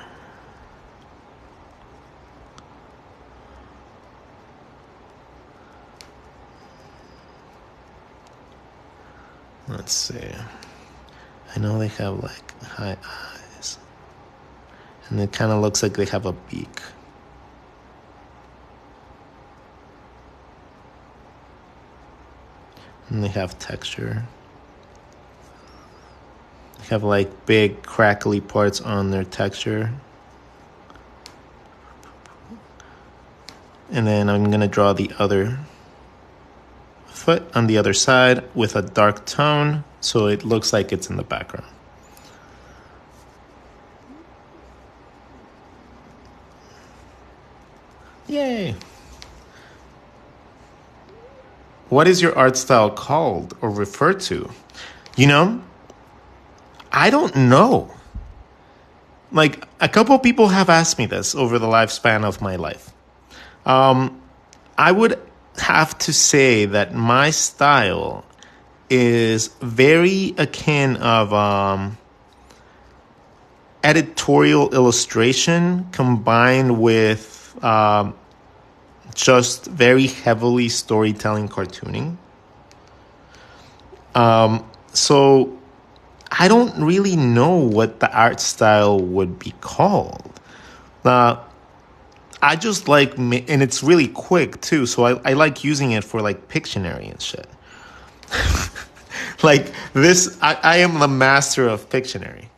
Let's see. I know they have like high eyes. And it kind of looks like they have a beak. And they have texture. They have like big crackly parts on their texture. And then I'm going to draw the other foot on the other side with a dark tone so it looks like it's in the background. Yay! What is your art style called or referred to? You know, I don't know. Like, a couple people have asked me this over the lifespan of my life. I would have to say that my style is very akin of editorial illustration combined with just very heavily storytelling cartooning. So I don't really know what the art style would be called. I just like, and it's really quick too, so I like using it for like Pictionary and shit. Like this, I am the master of Pictionary.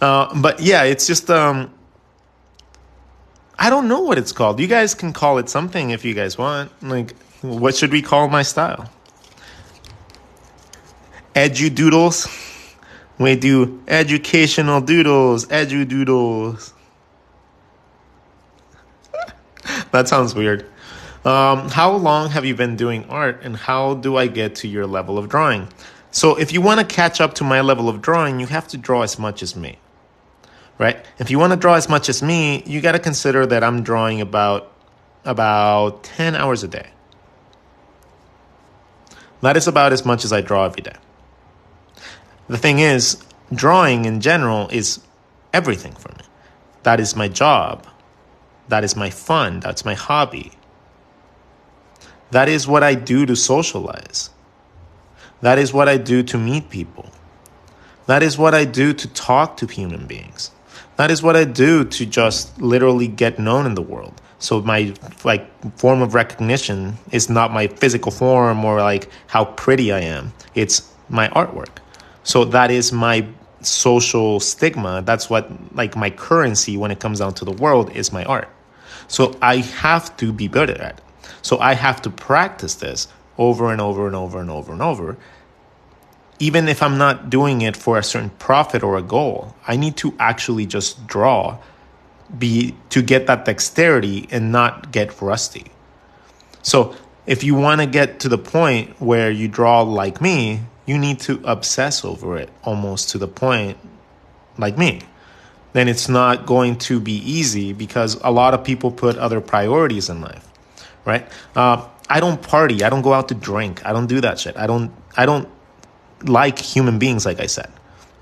But yeah, it's just, I don't know what it's called. You guys can call it something if you guys want. Like, what should we call my style? Edu-doodles? We do educational doodles, edu-doodles. That sounds weird. How long have you been doing art, and how do I get to your level of drawing? So if you want to catch up to my level of drawing, you have to draw as much as me, right? If you want to draw as much as me, you got to consider that I'm drawing about 10 hours a day. That is about as much as I draw every day. The thing is, drawing in general is everything for me. That is my job. That is my fun. That's my hobby. That is what I do to socialize. That is what I do to meet people. That is what I do to talk to human beings. That is what I do to just literally get known in the world. So my form of recognition is not my physical form or like how pretty I am. It's my artwork. So that is my social stigma. That's what like my currency when it comes down to the world is my art. So I have to be good at it. So I have to practice this over and over and over and over and over. Even if I'm not doing it for a certain profit or a goal, I need to actually just draw to get that dexterity and not get rusty. So if you want to get to the point where you draw like me, you need to obsess over it almost to the point like me. Then it's not going to be easy because a lot of people put other priorities in life, right? I don't party. I don't go out to drink. I don't do that shit. I don't like human beings, like I said,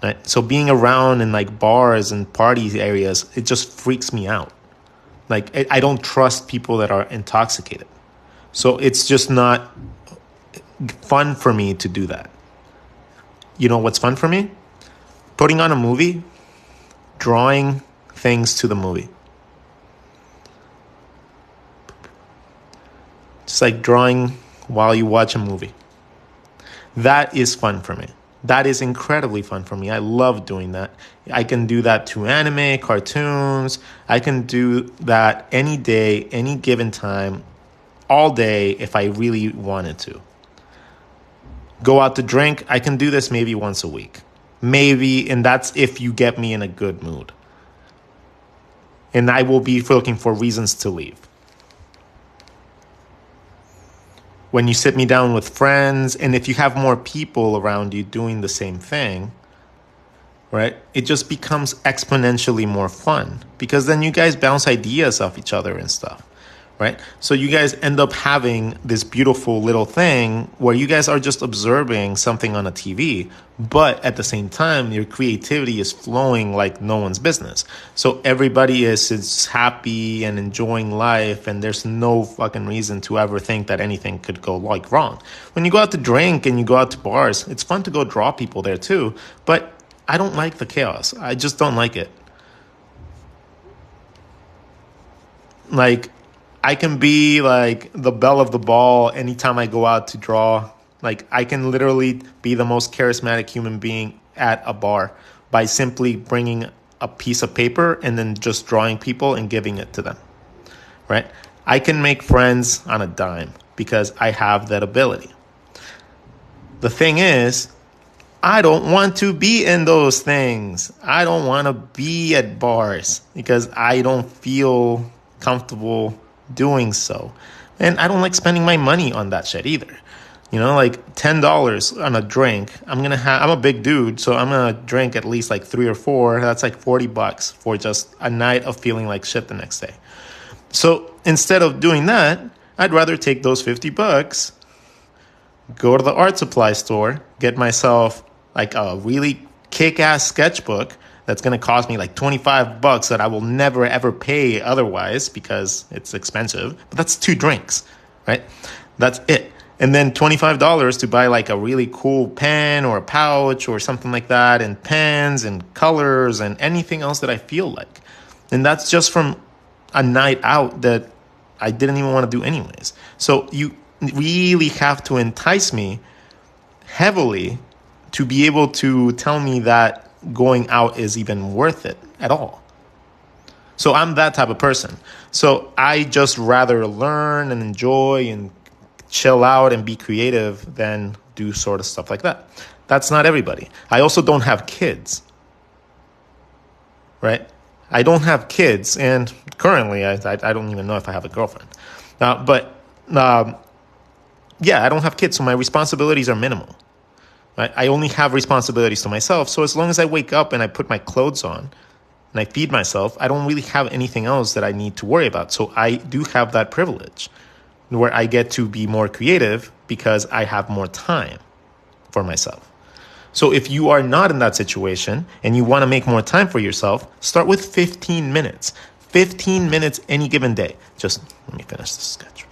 right? So being around in like bars and party areas, it just freaks me out. Like I don't trust people that are intoxicated. So it's just not fun for me to do that. You know what's fun for me? Putting on a movie, drawing things to the movie. Just like drawing while you watch a movie. That is fun for me. That is incredibly fun for me. I love doing that. I can do that to anime, cartoons. I can do that any day, any given time, all day if I really wanted to. Go out to drink. I can do this maybe once a week. Maybe, and that's if you get me in a good mood. And I will be looking for reasons to leave. When you sit me down with friends, and if you have more people around you doing the same thing, right, it just becomes exponentially more fun because then you guys bounce ideas off each other and stuff, right? So you guys end up having this beautiful little thing where you guys are just observing something on a TV, but at the same time, your creativity is flowing like no one's business. So everybody is happy and enjoying life, and there's no fucking reason to ever think that anything could go like wrong. When you go out to drink and you go out to bars, it's fun to go draw people there too, but I don't like the chaos. I just don't like it. Like, I can be like the belle of the ball anytime I go out to draw. Like, I can literally be the most charismatic human being at a bar by simply bringing a piece of paper and then just drawing people and giving it to them, right? I can make friends on a dime because I have that ability. The thing is, I don't want to be in those things. I don't want to be at bars because I don't feel comfortable doing so. And I don't like spending my money on that shit either. You know, like $10 on a drink. I'm a big dude, so I'm gonna drink at least like 3 or 4. That's like $40 for just a night of feeling like shit the next day. So instead of doing that, I'd rather take those $50, go to the art supply store, get myself like a really kick-ass sketchbook that's going to cost me like $25 that I will never ever pay otherwise because it's expensive. But that's 2 drinks, right? That's it. And then $25 to buy like a really cool pen or a pouch or something like that, and pens and colors and anything else that I feel like. And that's just from a night out that I didn't even want to do anyways. So you really have to entice me heavily to be able to tell me that going out is even worth it at all. So I'm that type of person. So I just rather learn and enjoy and chill out and be creative than do sort of stuff like that. That's not everybody. I also don't have kids, right? I don't have kids, and currently I don't even know if I have a girlfriend. Yeah, I don't have kids, so my responsibilities are minimal. I only have responsibilities to myself. So as long as I wake up and I put my clothes on and I feed myself, I don't really have anything else that I need to worry about. So I do have that privilege where I get to be more creative because I have more time for myself. So if you are not in that situation and you want to make more time for yourself, start with 15 minutes. 15 minutes any given day. Just let me finish this sketch.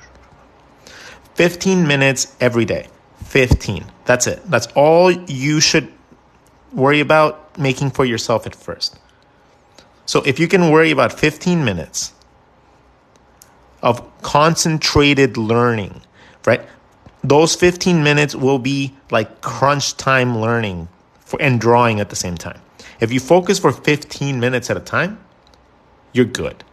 15 minutes every day. 15. That's it. That's all you should worry about making for yourself at first. So if you can worry about 15 minutes of concentrated learning, right? Those 15 minutes will be like crunch time learning and drawing at the same time. If you focus for 15 minutes at a time, you're good.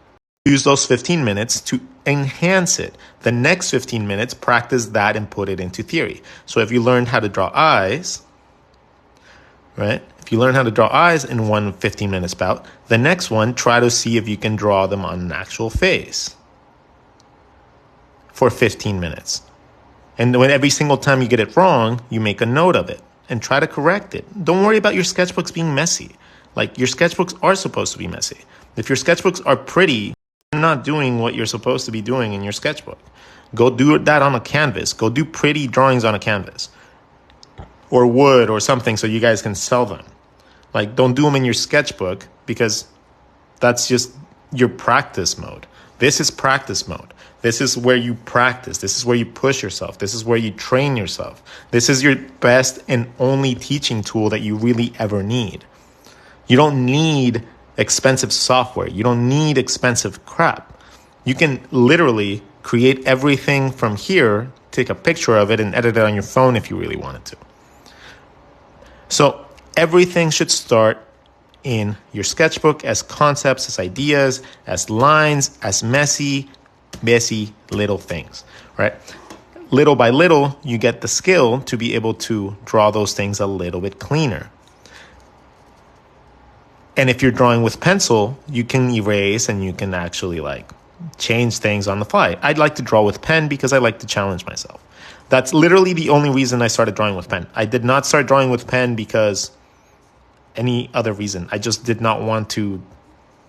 Use those 15 minutes to enhance it. The next 15 minutes, practice that and put it into theory. So if you learned how to draw eyes, right? If you learn how to draw eyes in one 15-minute bout, the next one, try to see if you can draw them on an actual face for 15 minutes. And when every single time you get it wrong, you make a note of it and try to correct it. Don't worry about your sketchbooks being messy. Like, your sketchbooks are supposed to be messy. If your sketchbooks are pretty, you're not doing what you're supposed to be doing in your sketchbook. Go do that on a canvas. Go do pretty drawings on a canvas or wood or something so you guys can sell them. Like, don't do them in your sketchbook because that's just your practice mode. This is practice mode. This is where you practice. This is where you push yourself. This is where you train yourself. This is your best and only teaching tool that you really ever need. You don't need expensive software. You don't need expensive crap. You can literally create everything from here, take a picture of it, and edit it on your phone if you really wanted to. So everything should start in your sketchbook as concepts, as ideas, as lines, as messy little things, right? Little by little, you get the skill to be able to draw those things a little bit cleaner. And if you're drawing with pencil, you can erase and you can actually like change things on the fly. I'd like to draw with pen because I like to challenge myself. That's literally the only reason I started drawing with pen. I did not start drawing with pen because any other reason. I just did not want to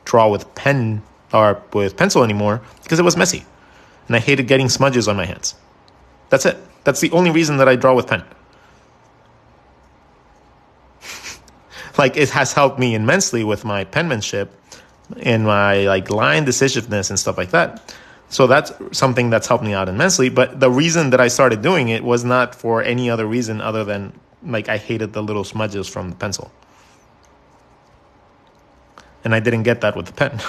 draw with pen or with pencil anymore because it was messy. And I hated getting smudges on my hands. That's it. That's the only reason that I draw with pen. Like, it has helped me immensely with my penmanship and my like line decisiveness and stuff like that. So that's something that's helped me out immensely. But the reason that I started doing it was not for any other reason other than like I hated the little smudges from the pencil. And I didn't get that with the pen.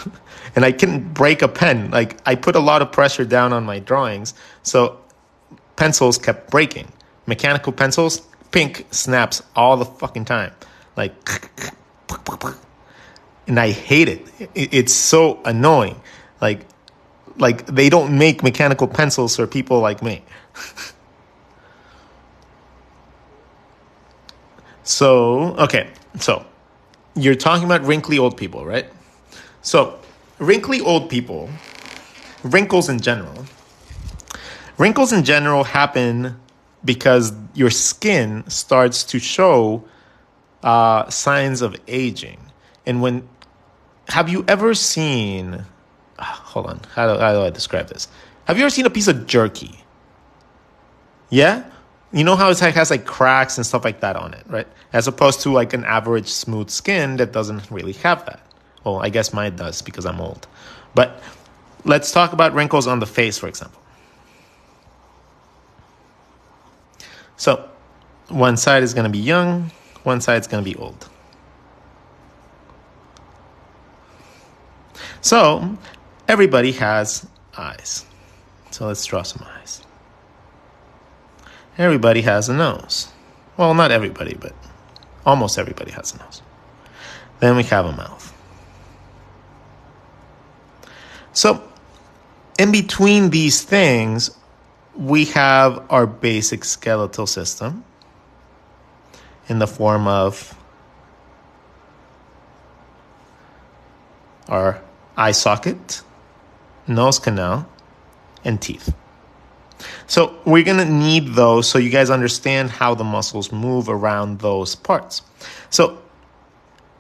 And I couldn't break a pen. Like, I put a lot of pressure down on my drawings, so pencils kept breaking. Mechanical pencils, pink snaps all the fucking time. Like, and I hate it. It's so annoying. Like they don't make mechanical pencils for people like me. So you're talking about wrinkly old people, right? So wrinkly old people, wrinkles in general happen because your skin starts to show signs of aging. And have you ever seen, hold on, how do I describe this? Have you ever seen a piece of jerky? Yeah? You know how it has like cracks and stuff like that on it, right? As opposed to like an average smooth skin that doesn't really have that. Well, I guess mine does because I'm old. But let's talk about wrinkles on the face, for example. So one side is going to be young, one side is going to be old. So everybody has eyes. So let's draw some eyes. Everybody has a nose. Well, not everybody, but almost everybody has a nose. Then we have a mouth. So in between these things, we have our basic skeletal system in the form of our eye socket, nose canal, and teeth. So we're going to need those so you guys understand how the muscles move around those parts. So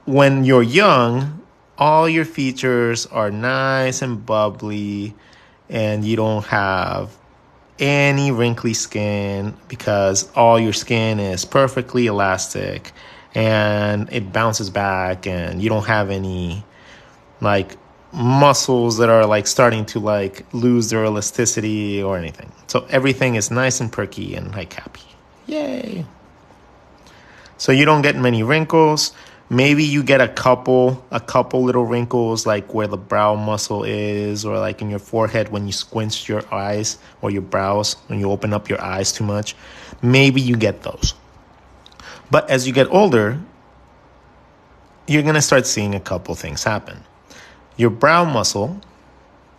when you're young, all your features are nice and bubbly, and you don't have any wrinkly skin because all your skin is perfectly elastic and it bounces back, and you don't have any like muscles that are like starting to like lose their elasticity or anything. So everything is nice and perky and like happy. Yay. So you don't get many wrinkles. Maybe you get a couple little wrinkles like where the brow muscle is, or like in your forehead when you squint your eyes or your brows, when you open up your eyes too much. Maybe you get those. But as you get older, you're going to start seeing a couple things happen. Your brow muscle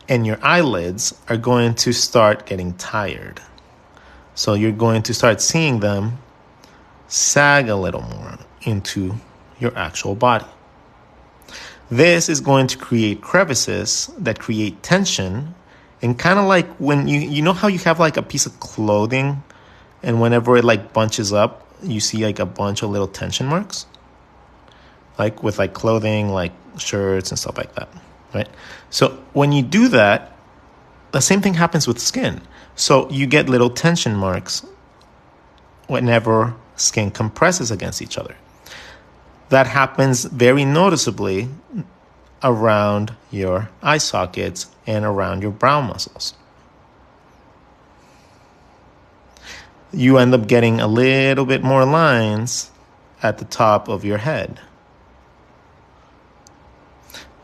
and your eyelids are going to start getting tired. So you're going to start seeing them sag a little more into your actual body. This is going to create crevices that create tension, and kind of like when you know how you have like a piece of clothing, and whenever it like bunches up, you see like a bunch of little tension marks? Like with like clothing, like shirts and stuff like that. Right? So when you do that, the same thing happens with skin. So you get little tension marks whenever skin compresses against each other. That happens very noticeably around your eye sockets and around your brow muscles. You end up getting a little bit more lines at the top of your head.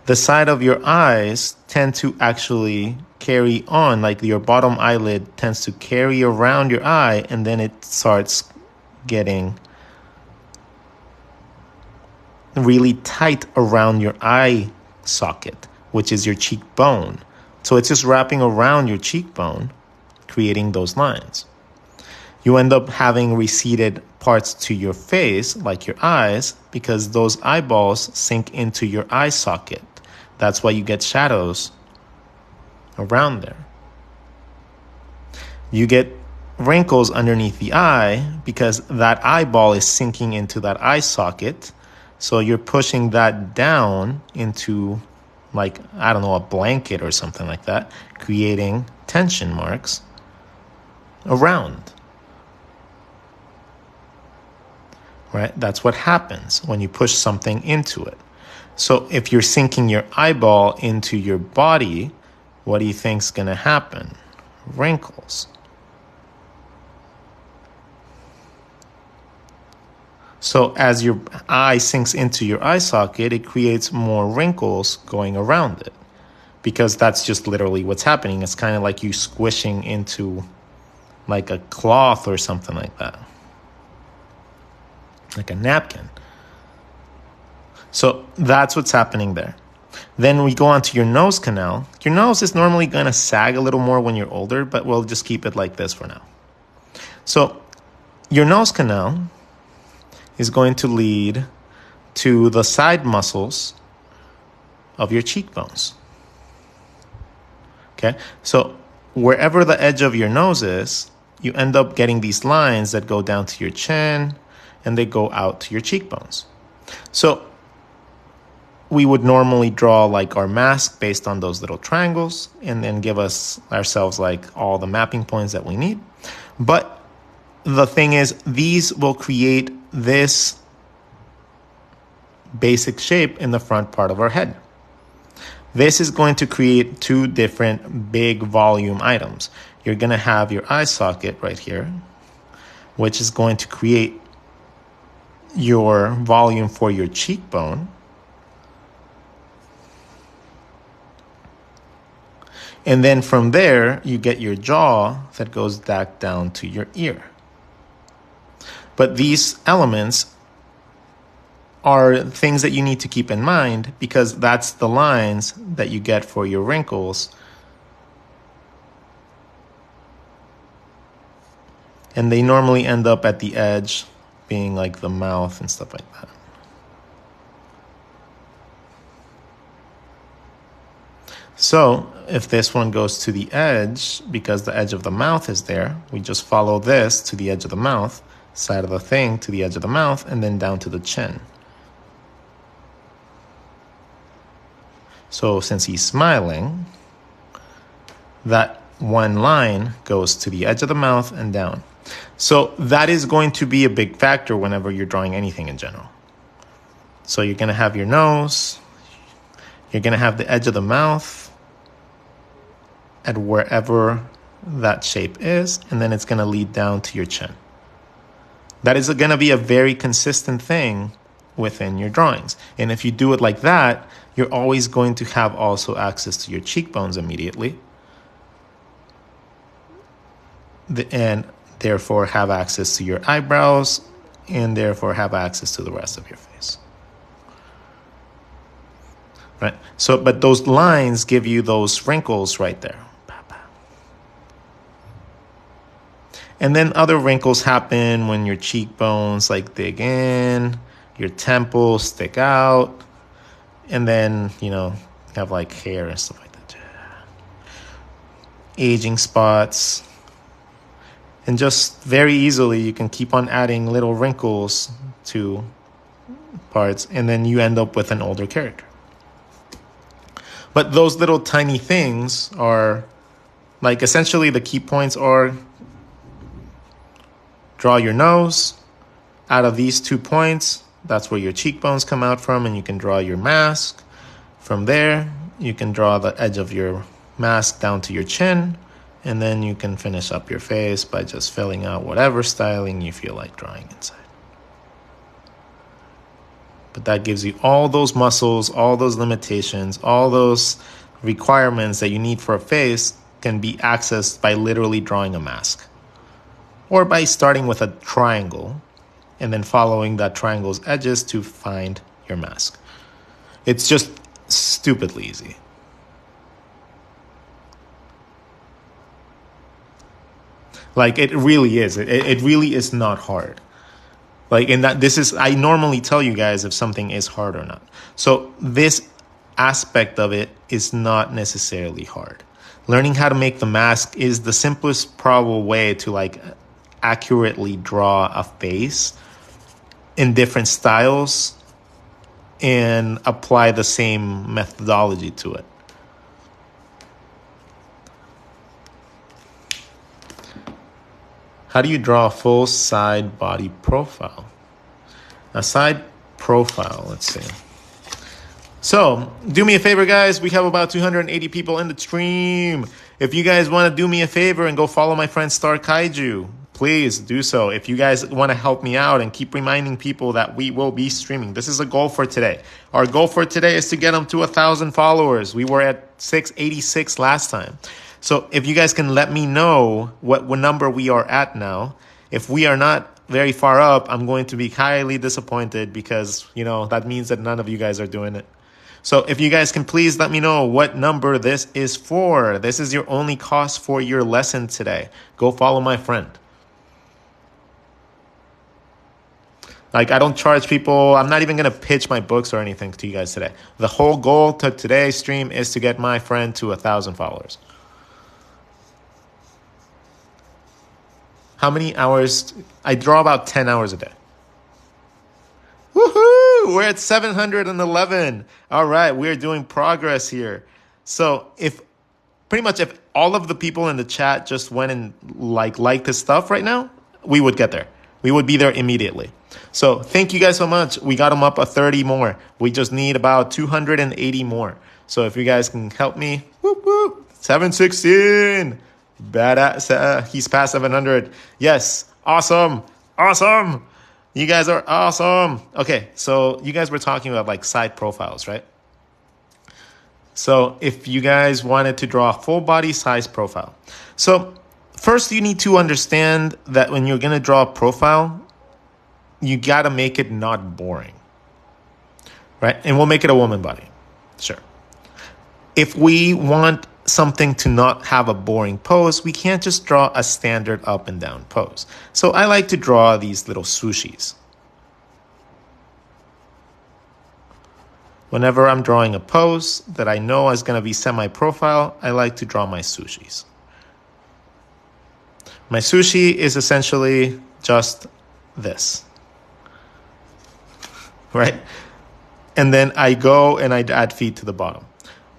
The side of your eyes tend to actually carry on, like your bottom eyelid tends to carry around your eye, and then it starts getting really tight around your eye socket, which is your cheekbone. So it's just wrapping around your cheekbone, creating those lines. You end up having receded parts to your face, like your eyes, because those eyeballs sink into your eye socket. That's why you get shadows around there. You get wrinkles underneath the eye because that eyeball is sinking into that eye socket. So you're pushing that down into, like, I don't know, a blanket or something like that, creating tension marks around. Right? That's what happens when you push something into it. So if you're sinking your eyeball into your body, what do you think's going to happen? Wrinkles. So as your eye sinks into your eye socket, it creates more wrinkles going around it, because that's just literally what's happening. It's kind of like you squishing into like a cloth or something like that, like a napkin. So that's what's happening there. Then we go on to your nose canal. Your nose is normally going to sag a little more when you're older, but we'll just keep it like this for now. So your nose canal is going to lead to the side muscles of your cheekbones. Okay, so wherever the edge of your nose is, you end up getting these lines that go down to your chin and they go out to your cheekbones. So we would normally draw like our mask based on those little triangles and then give ourselves like all the mapping points that we need. But the thing is, these will create this basic shape in the front part of our head. This is going to create two different big volume items. You're going to have your eye socket right here, which is going to create your volume for your cheekbone. And then from there, you get your jaw that goes back down to your ear. But these elements are things that you need to keep in mind, because that's the lines that you get for your wrinkles. And they normally end up at the edge, being like the mouth and stuff like that. So if this one goes to the edge, because the edge of the mouth is there, we just follow this to the edge of the mouth, side of the thing to the edge of the mouth, and then down to the chin. So since he's smiling, that one line goes to the edge of the mouth and down. So that is going to be a big factor whenever you're drawing anything in general. So you're going to have your nose, you're going to have the edge of the mouth at wherever that shape is, and then it's going to lead down to your chin. That is going to be a very consistent thing within your drawings. And if you do it like that, you're always going to have also access to your cheekbones immediately, and therefore have access to your eyebrows, and therefore have access to the rest of your face. Right? So, but those lines give you those wrinkles right there. And then other wrinkles happen when your cheekbones like dig in, your temples stick out, and then, you know, have like hair and stuff like that. Aging spots. And just very easily, you can keep on adding little wrinkles to parts, and then you end up with an older character. But those little tiny things are, like, essentially the key points are: draw your nose. Out of these 2 points, that's where your cheekbones come out from, and you can draw your mask. From there, you can draw the edge of your mask down to your chin, and then you can finish up your face by just filling out whatever styling you feel like drawing inside. But that gives you all those muscles, all those limitations, all those requirements that you need for a face can be accessed by literally drawing a mask. Or by starting with a triangle and then following that triangle's edges to find your mask. It's just stupidly easy. Like, it really is. It really is not hard. Like, in that, this is, I normally tell you guys if something is hard or not. So this aspect of it is not necessarily hard. Learning how to make the mask is the simplest probable way to, like, accurately draw a face in different styles and apply the same methodology to it. How do you draw a full side body profile? A side profile, let's see. So, do me a favor, guys. We have about 280 people in the stream. If you guys want to do me a favor and go follow my friend Star Kaiju, please do so. If you guys want to help me out and keep reminding people that we will be streaming. This is a goal for today. Our goal for today is to get them to 1,000 followers. We were at 686 last time. So if you guys can let me know what number we are at now. If we are not very far up, I'm going to be highly disappointed because, that means that none of you guys are doing it. So if you guys can please let me know what number this is for. This is your only cost for your lesson today. Go follow my friend. I don't charge people. I'm not even going to pitch my books or anything to you guys today. The whole goal to today's stream is to get my friend to 1,000 followers. How many hours? I draw about 10 hours a day. Woohoo! We're at 711. All right, we're doing progress here. So if all of the people in the chat just went and liked this stuff right now, we would get there. We would be there immediately. So thank you guys so much. We got them up a 30 more. We just need about 280 more. So if you guys can help me, whoop, whoop, 716. Badass. He's past 700. Yes. Awesome. Awesome. You guys are awesome. Okay. So you guys were talking about side profiles, right? So if you guys wanted to draw a full body size profile. So first you need to understand that when you're going to draw a profile, you got to make it not boring, right? And we'll make it a woman body. Sure. If we want something to not have a boring pose, we can't just draw a standard up and down pose. So I like to draw these little sushis. Whenever I'm drawing a pose that I know is going to be semi-profile, I like to draw my sushis. My sushi is essentially just this, right? And then I go and I add feet to the bottom.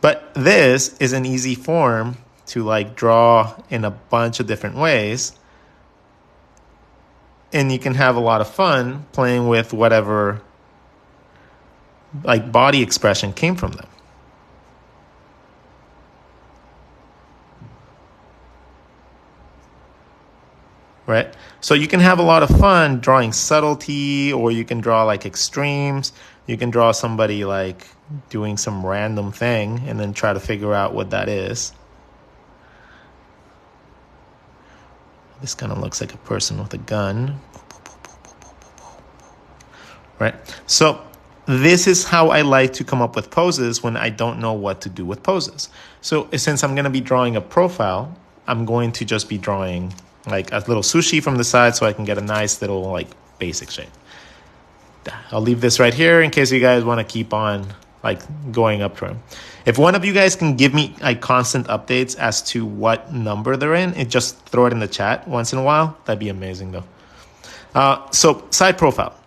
But this is an easy form to draw in a bunch of different ways. And you can have a lot of fun playing with whatever body expression came from them. Right? So you can have a lot of fun drawing subtlety, or you can draw extremes. You can draw somebody doing some random thing and then try to figure out what that is. This kind of looks like a person with a gun. Right? So this is how I like to come up with poses when I don't know what to do with poses. So since I'm going to be drawing a profile, I'm going to just be drawing a little sushi from the side so I can get a nice little basic shape. I'll leave this right here in case you guys want to keep on going up to him. If one of you guys can give me constant updates as to what number they're in, and just throw it in the chat once in a while, that'd be amazing though. So side profile.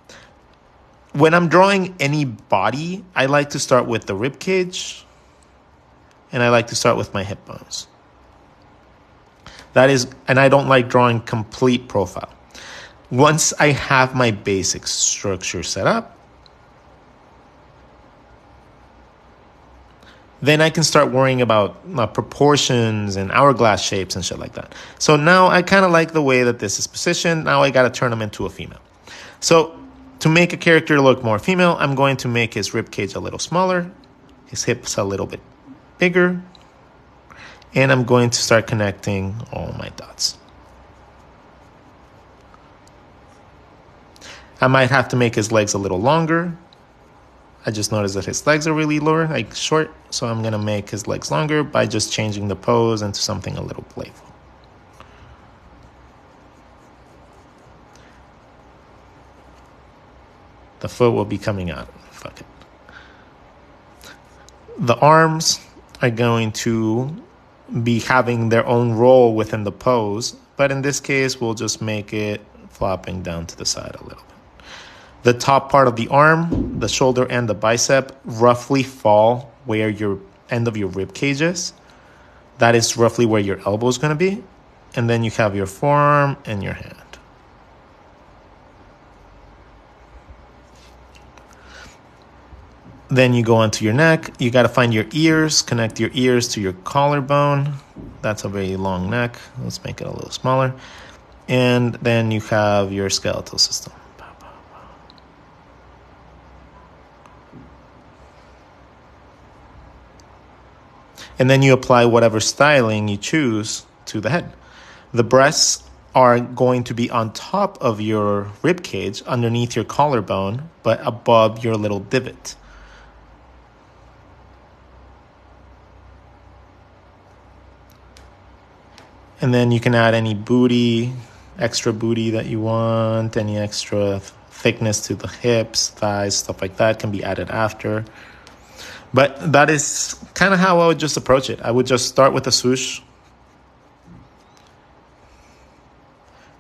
When I'm drawing any body, I like to start with the rib cage, and I like to start with my hip bones. And I don't like drawing complete profile. Once I have my basic structure set up, then I can start worrying about proportions and hourglass shapes and shit like that. So now I kind of like the way that this is positioned. Now I got to turn him into a female. So to make a character look more female, I'm going to make his rib cage a little smaller, his hips a little bit bigger, and I'm going to start connecting all my dots. I might have to make his legs a little longer. I just noticed that his legs are really lower, short, so I'm going to make his legs longer by just changing the pose into something a little playful. The foot will be coming out. Fuck it. The arms are going to be having their own role within the pose, but in this case, we'll just make it flopping down to the side a little bit. The top part of the arm, the shoulder, and the bicep roughly fall where your end of your rib cage is. That is roughly where your elbow is going to be. And then you have your forearm and your hand. Then you go onto your neck. You got to find your ears, connect your ears to your collarbone. That's a very long neck. Let's make it a little smaller. And then you have your skeletal system. And then you apply whatever styling you choose to the head. The breasts are going to be on top of your rib cage, underneath your collarbone, but above your little divot. And then you can add any booty, extra booty that you want, any extra thickness to the hips, thighs, stuff like that can be added after. But that is kind of how I would just approach it. I would just start with a swoosh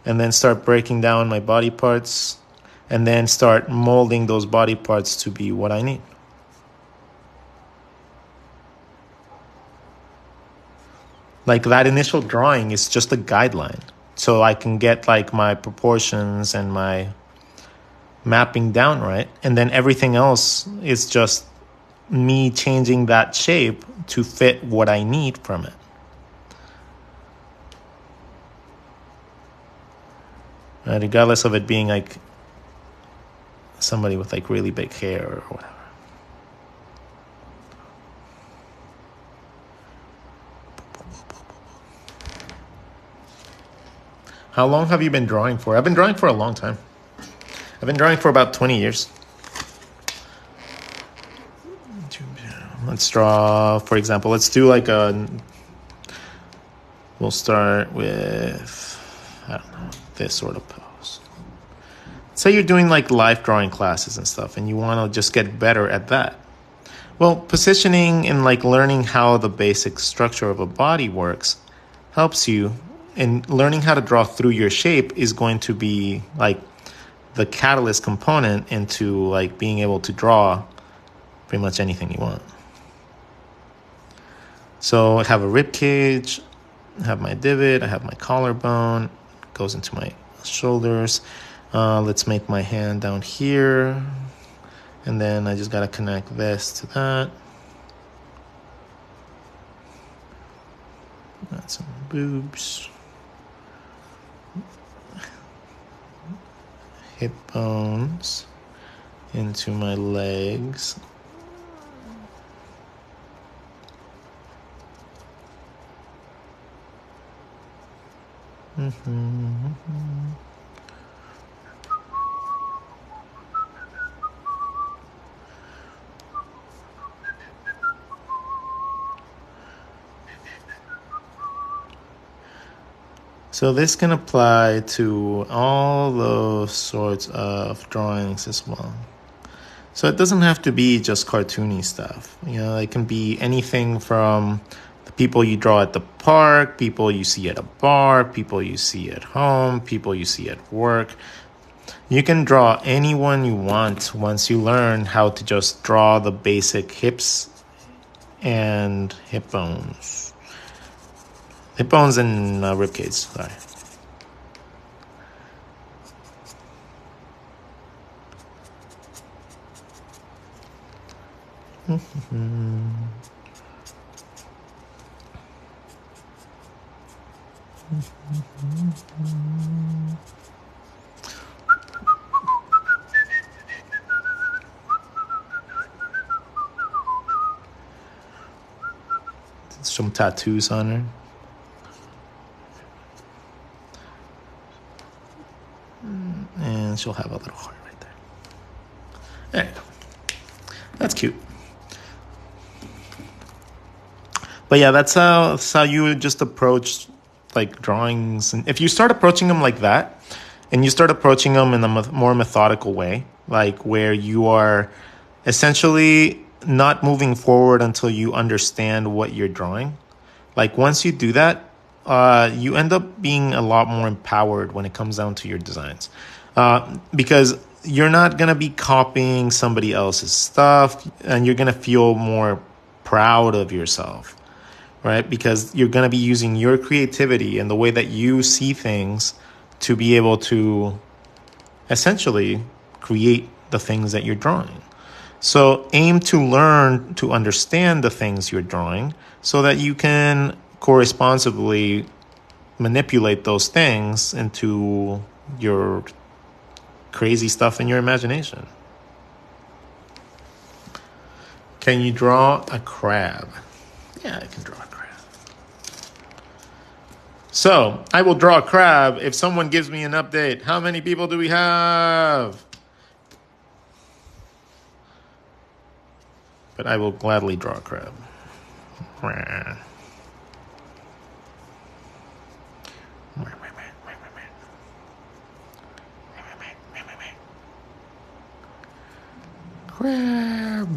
and then start breaking down my body parts and then start molding those body parts to be what I need. Like that initial drawing is just a guideline. So I can get like my proportions and my mapping down right. And then everything else is just me changing that shape to fit what I need from it. Regardless of it being like somebody with like really big hair or whatever. How long have you been drawing for? I've been drawing for a long time. I've been drawing for about 20 years. Let's draw, for example, let's do like we'll start with, I don't know, this sort of pose. Say you're doing like life drawing classes and stuff and you want to just get better at that. Well, positioning and like learning how the basic structure of a body works helps you, and learning how to draw through your shape is going to be like the catalyst component into like being able to draw pretty much anything you want. So I have a rib cage, I have my divot, I have my collarbone, goes into my shoulders. Let's make my hand down here. And then I just got to connect this to that. Got some boobs. Hip bones into my legs. So this can apply to all those sorts of drawings as well. So it doesn't have to be just cartoony stuff. You know, it can be anything from the people you draw at the park, people you see at a bar, people you see at home, people you see at work. You can draw anyone you want once you learn how to just draw the basic hips and hip bones. Hip bones and rib cage, sorry. Some tattoos on her. And she'll have a little heart right there. There you go. That's cute. But yeah, that's how you would just approach like drawings. And if you start approaching them like that, and you start approaching them in a more methodical way, like where you are essentially not moving forward until you understand what you're drawing. Like once you do that, you end up being a lot more empowered when it comes down to your designs. Because you're not going to be copying somebody else's stuff, and you're going to feel more proud of yourself, right? Because you're going to be using your creativity and the way that you see things to be able to essentially create the things that you're drawing. So aim to learn to understand the things you're drawing so that you can correspondingly manipulate those things into your crazy stuff in your imagination. Can you draw a crab? Yeah, I can draw a crab. So, I will draw a crab if someone gives me an update. How many people do we have? But I will gladly draw a crab. Crab. Rah.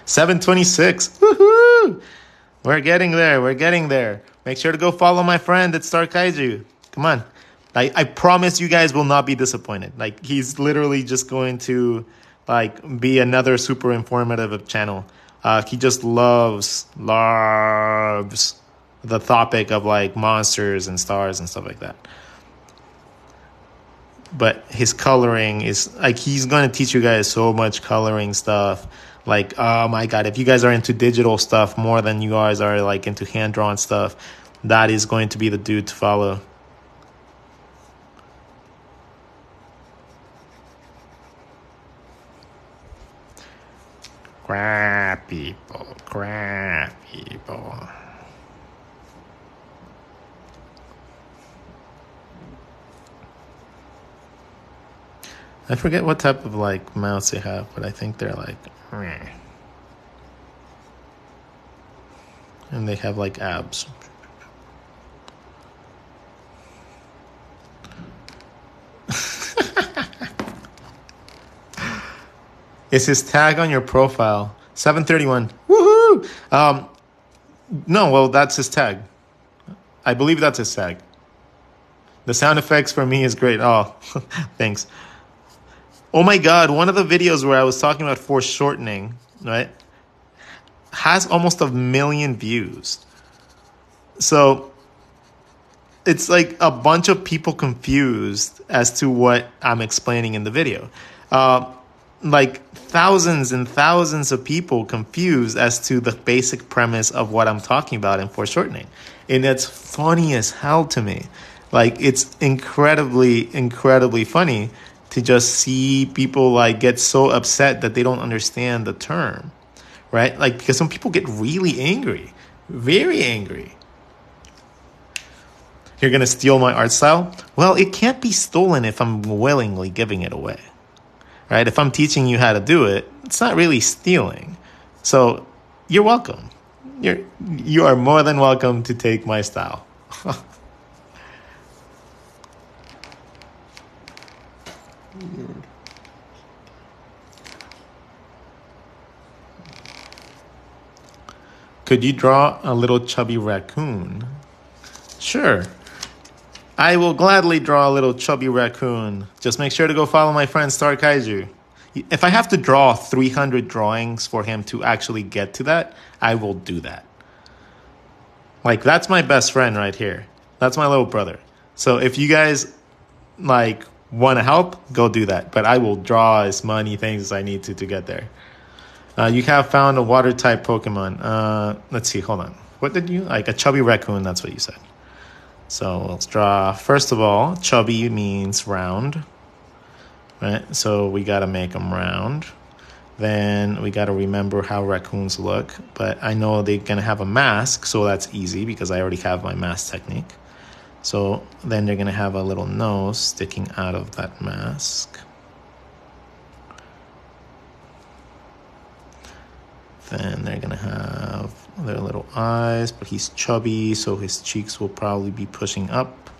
726. Woohoo! We're getting there. We're getting there. Make sure to go follow my friend at Star Kaiju. Come on. I promise you guys will not be disappointed. Like, he's literally just going to like be another super informative channel. He just loves the topic of like monsters and stars and stuff like that. But his coloring is like, he's going to teach you guys so much coloring stuff. Like, oh my God, if you guys are into digital stuff more than you guys are like into hand-drawn stuff, that is going to be the dude to follow. Crap people, crap people. I forget what type of like mouths they have, but I think they're like, and they have like abs. Is his tag on your profile? 731. Woohoo! No, well, that's his tag. I believe that's his tag. The sound effects for me is great. Oh, thanks. Oh my God, one of the videos where I was talking about foreshortening, right, has almost 1 million views. So it's like a bunch of people confused as to what I'm explaining in the video. Like thousands and thousands of people confused as to the basic premise of what I'm talking about in foreshortening. And it's funny as hell to me. Like, it's incredibly, incredibly funny to just see people like get so upset that they don't understand the term, right? Like, because some people get really angry, very angry. You're going to steal my art style? Well, it can't be stolen if I'm willingly giving it away. Right? If I'm teaching you how to do it, it's not really stealing. So you're welcome. You are more than welcome to take my style. Could you draw a little chubby raccoon? Sure. I will gladly draw a little chubby raccoon. Just make sure to go follow my friend Star Kaiju. If I have to draw 300 drawings for him to actually get to that, I will do that. Like, that's my best friend right here. That's my little brother. So if you guys like want to help, go do that. But I will draw as many things as I need to get there. You have found a water type Pokemon. Let's see, hold on. What did you like? A chubby raccoon, that's what you said. So let's draw, first of all, chubby means round, right? So we got to make them round. Then we got to remember how raccoons look. But I know they're going to have a mask, so that's easy because I already have my mask technique. So then they're going to have a little nose sticking out of that mask. Then they're going to have their little eyes, but he's chubby, so his cheeks will probably be pushing up.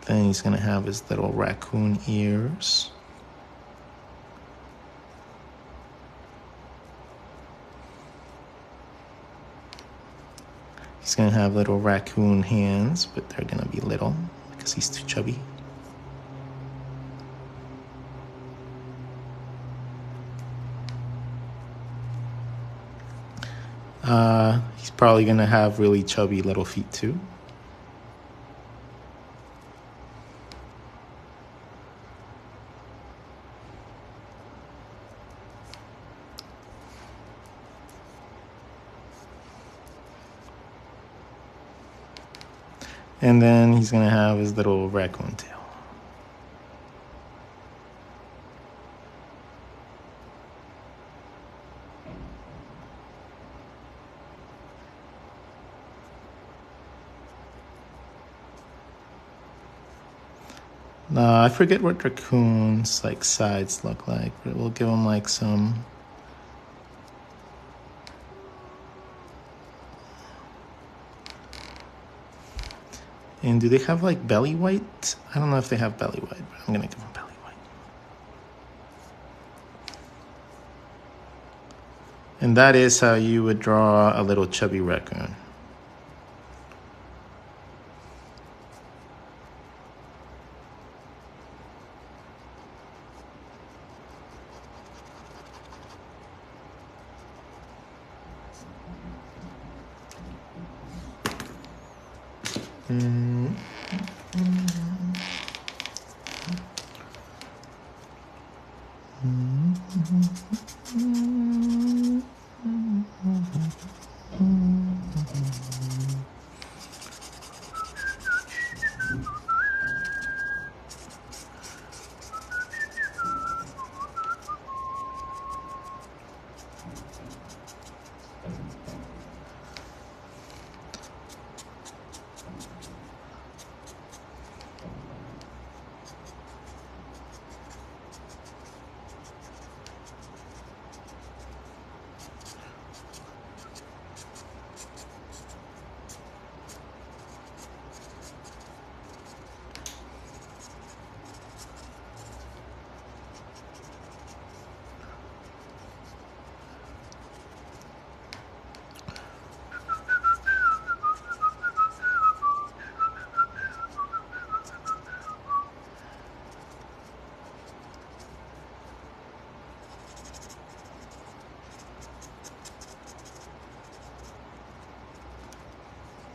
Then he's going to have his little raccoon ears. He's going to have little raccoon hands, but they're going to be little because he's too chubby. He's probably gonna have really chubby little feet too. And then he's gonna have his little raccoon tail. I forget what raccoons like sides look like, but we'll give them like some. And do they have like belly white? I don't know if they have belly white, but I'm gonna give them belly white. And that is how you would draw a little chubby raccoon.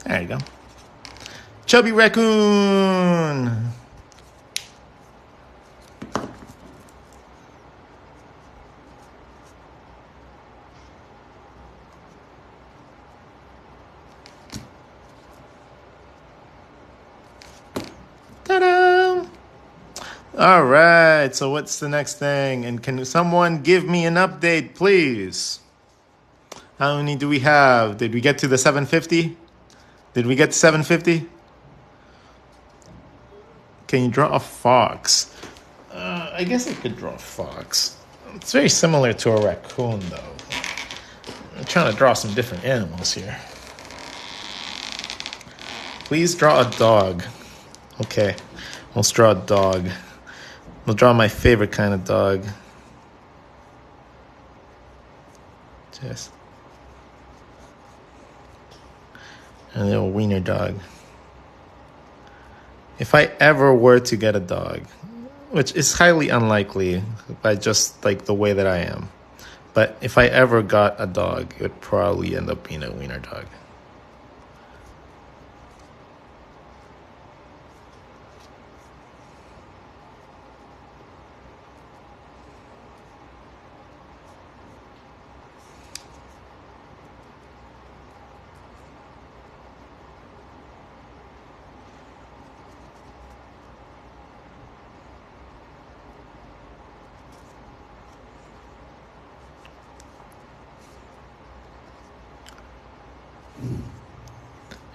There you go. Chubby raccoon. Ta-da! All right, so what's the next thing? And can someone give me an update, please? How many do we have? Did we get to the 750? Did we get to 750? Can you draw a fox? I guess I could draw a fox. It's very similar to a raccoon, though. I'm trying to draw some different animals here. Please draw a dog. Okay, let's draw a dog. I'll draw my favorite kind of dog. Just a little wiener dog. If I ever were to get a dog, which is highly unlikely by just like the way that I am, but if I ever got a dog, it would probably end up being a wiener dog.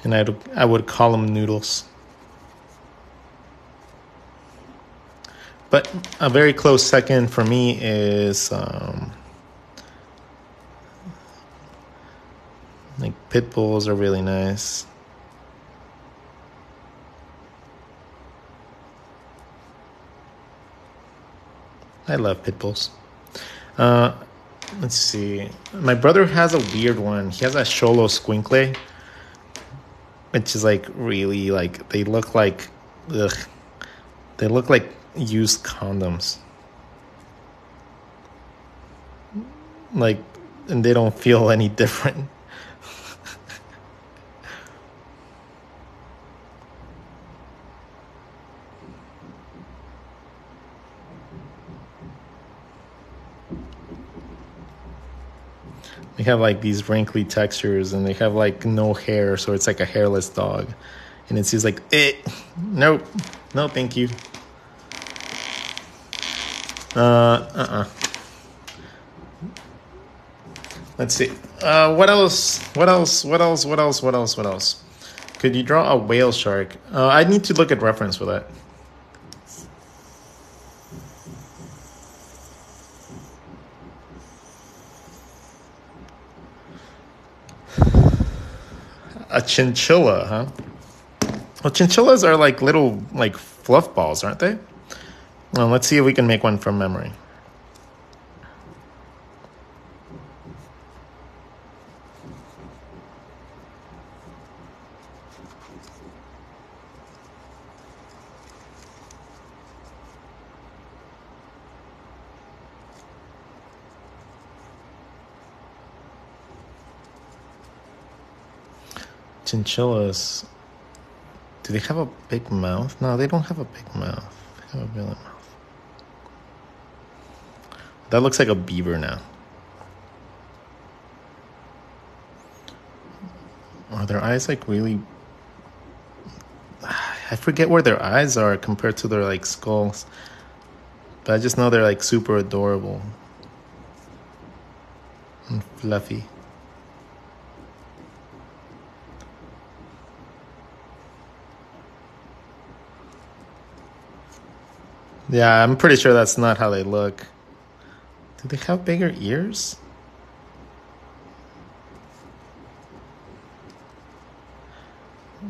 And I would call them Noodles. But a very close second for me is like pit bulls are really nice. I love pit bulls. Let's see. My brother has a weird one. He has a Xolo Squinkle, which is like really like they look like used condoms. Like, and they don't feel any different. They have like these wrinkly textures and they have like no hair, so it's like a hairless dog. And it's just like, nope, no, thank you. Let's see. What else? What else? What else? What else? What else? What else? Could you draw a whale shark? I need to look at reference for that. A chinchilla, huh? Well, chinchillas are like little like fluff balls, aren't they? Well, let's see if we can make one from memory. Chinchillas, do they have a big mouth? No, they don't have a big mouth. They have a billion mouth. That looks like a beaver now. Are their eyes like really... I forget where their eyes are compared to their like skulls. But I just know they're like super adorable. And fluffy. Yeah, I'm pretty sure that's not how they look. Do they have bigger ears?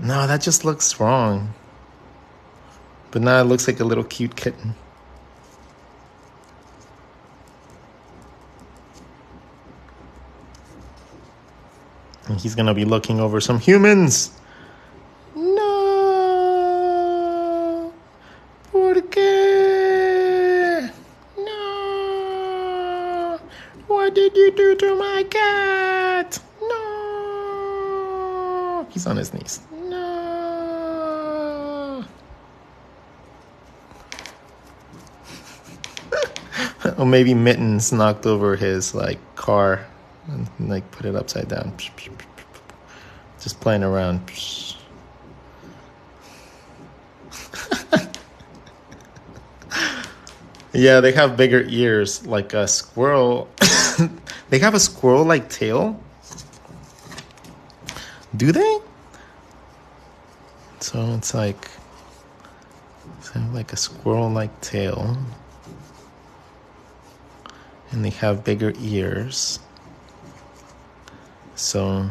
No, that just looks wrong. But now it looks like a little cute kitten. And he's gonna be looking over some humans. No. ¿Por qué? No. What did you do to my cat? No. He's on his knees. No. Or maybe Mittens knocked over his like car and like put it upside down. Just playing around. Yeah, they have bigger ears like a squirrel. They have a squirrel-like tail. Do they? So it's like a squirrel-like tail. And they have bigger ears. So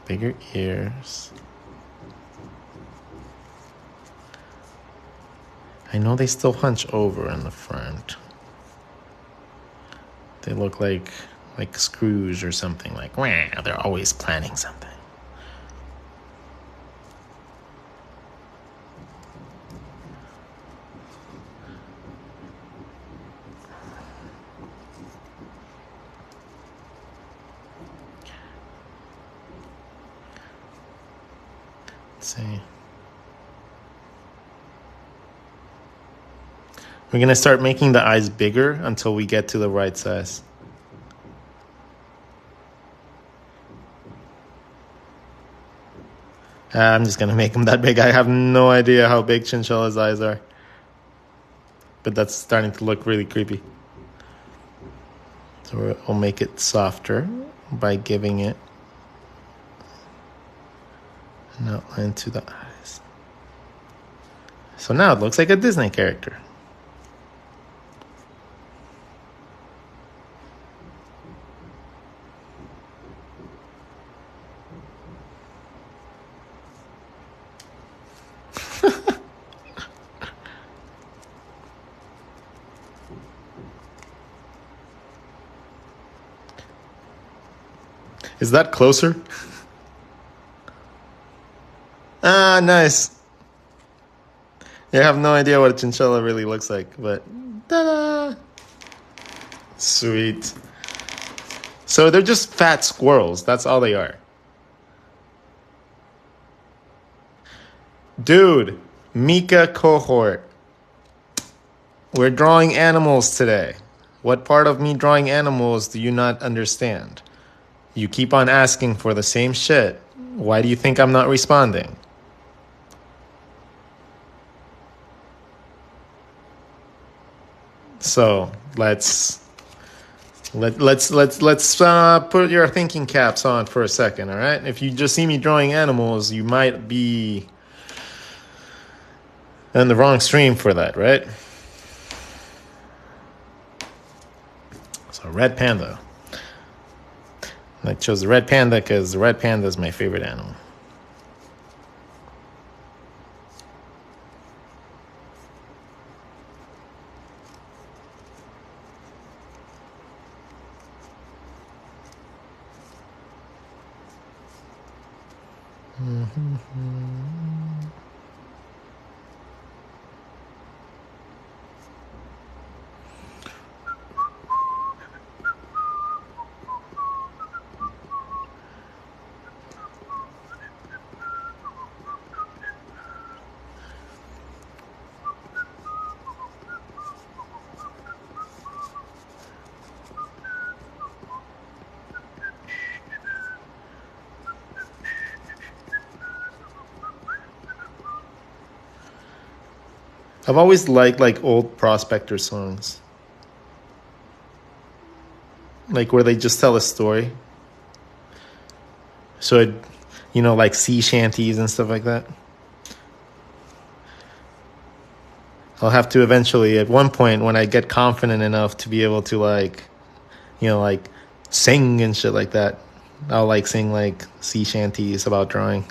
bigger ears. I know they still hunch over in the front. They look like Scrooge or something, like, wow, they're always planning something. Let's see. We're going to start making the eyes bigger until we get to the right size. I'm just going to make them that big. I have no idea how big chinchilla's eyes are. But that's starting to look really creepy. So we'll make it softer by giving it an outline to the eyes. So now it looks like a Disney character. Is that closer? Ah, nice. Yeah, I have no idea what a chinchilla really looks like, but ta-da! Sweet. So they're just fat squirrels. That's all they are. Dude, Mika cohort. We're drawing animals today. What part of me drawing animals do you not understand? You keep on asking for the same shit. Why do you think I'm not responding? So let's put your thinking caps on for a second, all right? If you just see me drawing animals, you might be in the wrong stream for that, right? So red panda. I chose the red panda because the red panda is my favorite animal. I've always liked like old Prospector songs, like where they just tell a story. So it, like sea shanties and stuff like that. I'll have to eventually, at one point, when I get confident enough to be able to like sing and shit like that, I'll like sing like sea shanties about drawing.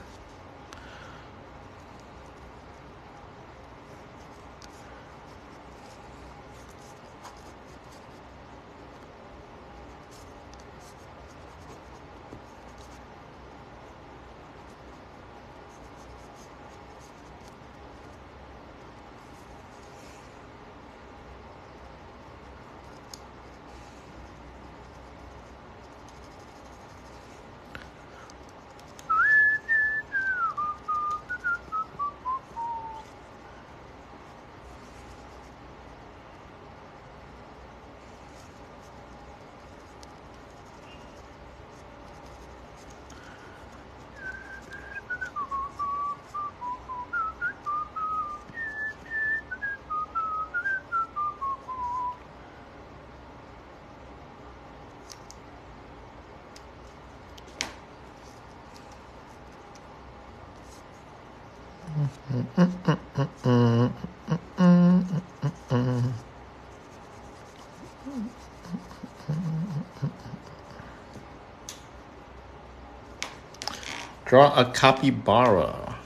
Draw a capybara.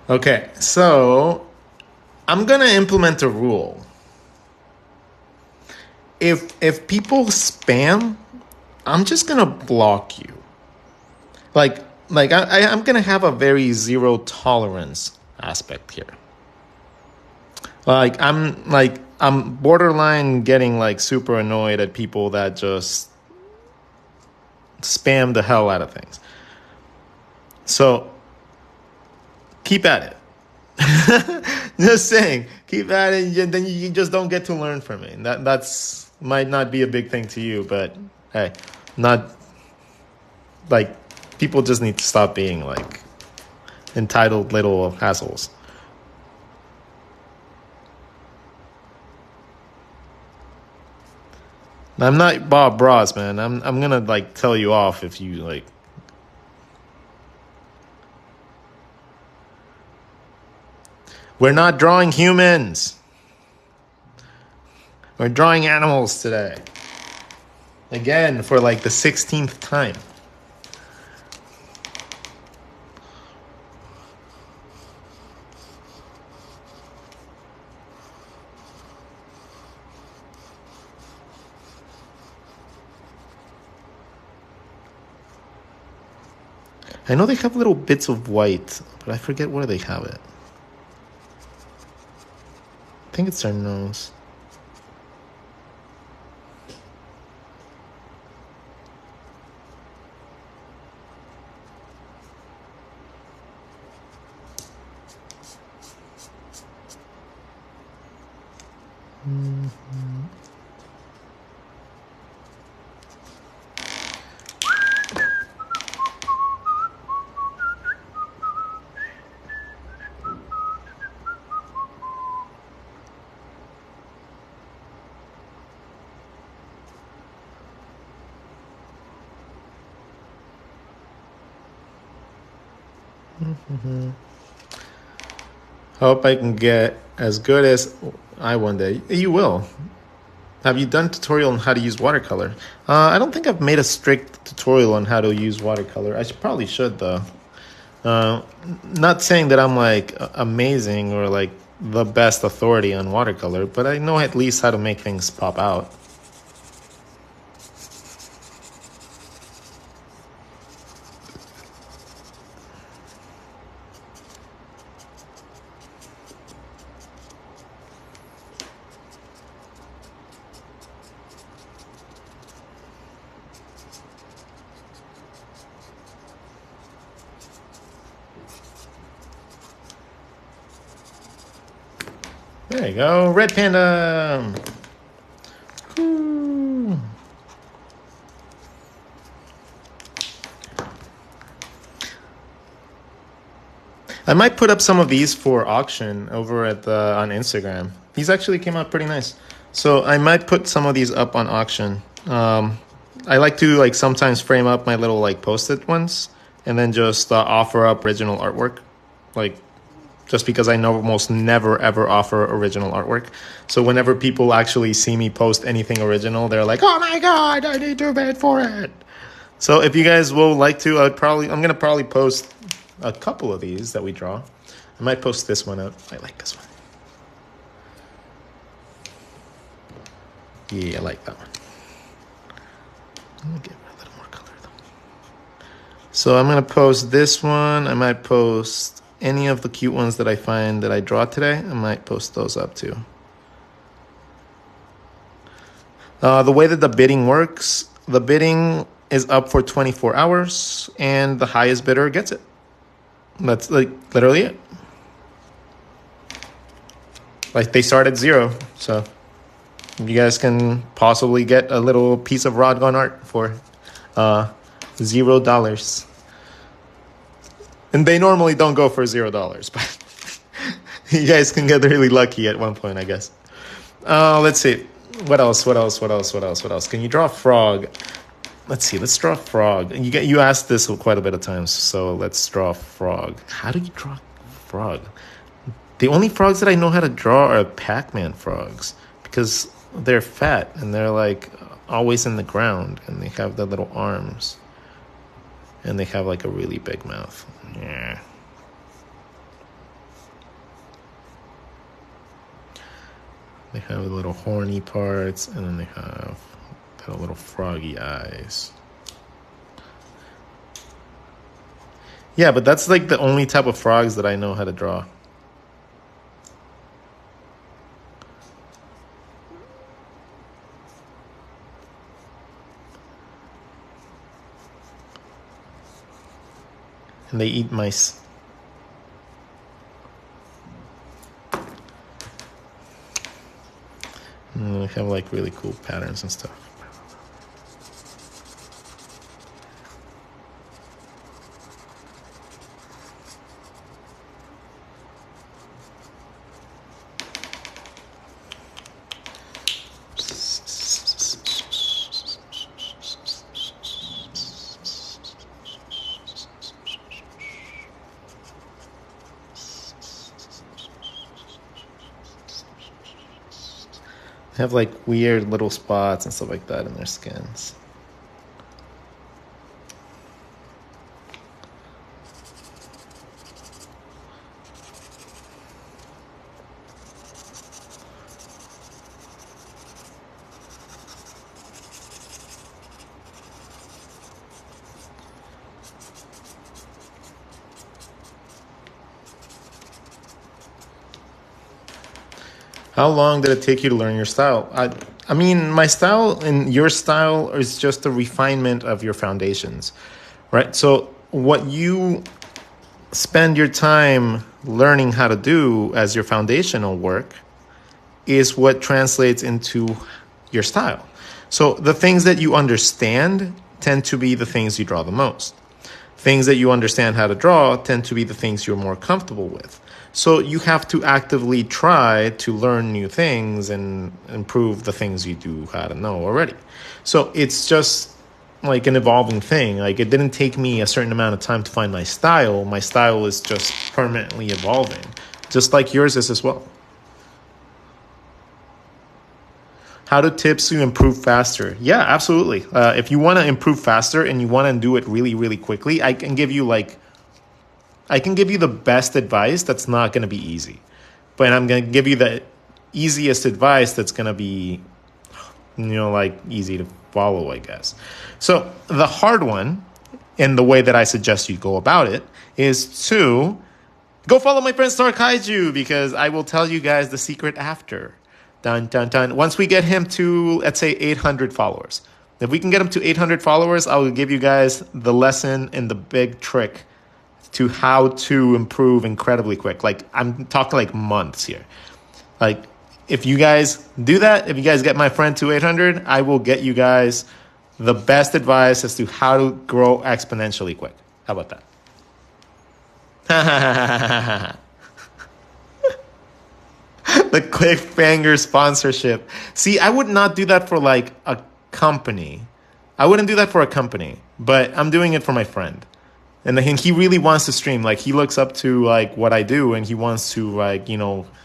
Okay, so I'm gonna implement a rule. If people spam, I'm just gonna block you. I'm gonna have a very zero tolerance aspect here. I'm borderline getting like super annoyed at people that just spam the hell out of things. So keep at it. Just saying, keep at it. Then you just don't get to learn from it. That's might not be a big thing to you, but hey, not like people just need to stop being like entitled little assholes. I'm not Bob Ross, man. I'm gonna like tell you off if you like. We're not drawing humans. We're drawing animals today. Again, for like the 16th time. I know they have little bits of white, but I forget where they have it. I think it's their nose. Hope I can get as good as I one day. You will. Have you done a tutorial on how to use watercolor? I don't think I've made a strict tutorial on how to use watercolor. Probably should though. Not saying that I'm like amazing or like the best authority on watercolor, but I know at least how to make things pop out. There you go, red panda. Ooh. I might put up some of these for auction over at on Instagram. These actually came out pretty nice, so I might put some of these up on auction. I like to like sometimes frame up my little like post-it ones and then just offer up original artwork, like just because I know almost never ever offer original artwork. So whenever people actually see me post anything original, they're like, "Oh my god, I need to bid for it." So if you guys will like to, I'm gonna probably post a couple of these that we draw. I might post this one out. I like this one. Yeah, I like that one. Let me give it a little more color though. So I'm gonna post this one. I might post any of the cute ones that I find that I draw today. I might post those up too. The way that the bidding works, the bidding is up for 24 hours and the highest bidder gets it. That's like literally it. Like they start at 0, so you guys can possibly get a little piece of Rod Gun art for $0. And they normally don't go for $0, but you guys can get really lucky at one point, I guess. Let's see. What else? Can you draw a frog? Let's see. Let's draw a frog. You asked this quite a bit of times, so let's draw a frog. How do you draw a frog? The only frogs that I know how to draw are Pac-Man frogs because they're fat and they're like always in the ground and they have the little arms and they have like a really big mouth. Yeah. They have the little horny parts and then they have the little froggy eyes. Yeah, but that's like the only type of frogs that I know how to draw. And they eat mice. And they have like really cool patterns and stuff. They have like weird little spots and stuff like that in their skins. How long did it take you to learn your style? I mean, my style and your style is just a refinement of your foundations, right? So what you spend your time learning how to do as your foundational work is what translates into your style. So the things that you understand tend to be the things you draw the most. Things that you understand how to draw tend to be the things you're more comfortable with. So you have to actively try to learn new things and improve the things you do how to know already. So it's just like an evolving thing. Like it didn't take me a certain amount of time to find my style. My style is just permanently evolving, just like yours is as well. How do tips to improve faster? Yeah, absolutely. If you want to improve faster and you want to do it really, really quickly, I can give you the best advice that's not going to be easy. But I'm going to give you the easiest advice that's going to be, like easy to follow, I guess. So the hard one, and the way that I suggest you go about it, is to go follow my friend Star Kaiju, because I will tell you guys the secret after. Dun, dun, dun. Once we get him to, let's say, 800 followers. If we can get him to 800 followers, I will give you guys the lesson and the big trick to how to improve incredibly quick. Like, I'm talking like months here. Like, if you guys do that, if you guys get my friend to 800, I will get you guys the best advice as to how to grow exponentially quick. How about that? The cliffhanger sponsorship. See, I would not do that for like a company. I wouldn't do that for a company, but I'm doing it for my friend. And he really wants to stream. Like, he looks up to like what I do, and he wants to like,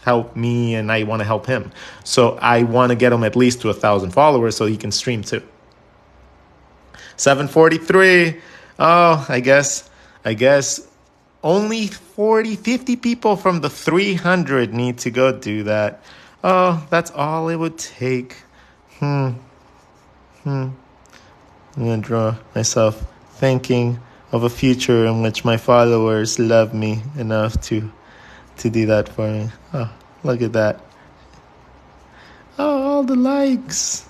help me, and I want to help him. So I want to get him at least to 1,000 followers so he can stream too. 743. Oh, I guess only 50 people from the 300 need to go do that. Oh, that's all it would take. I'm going to draw myself thinking of a future in which my followers love me enough to do that for me. Oh, look at that. Oh, all the likes.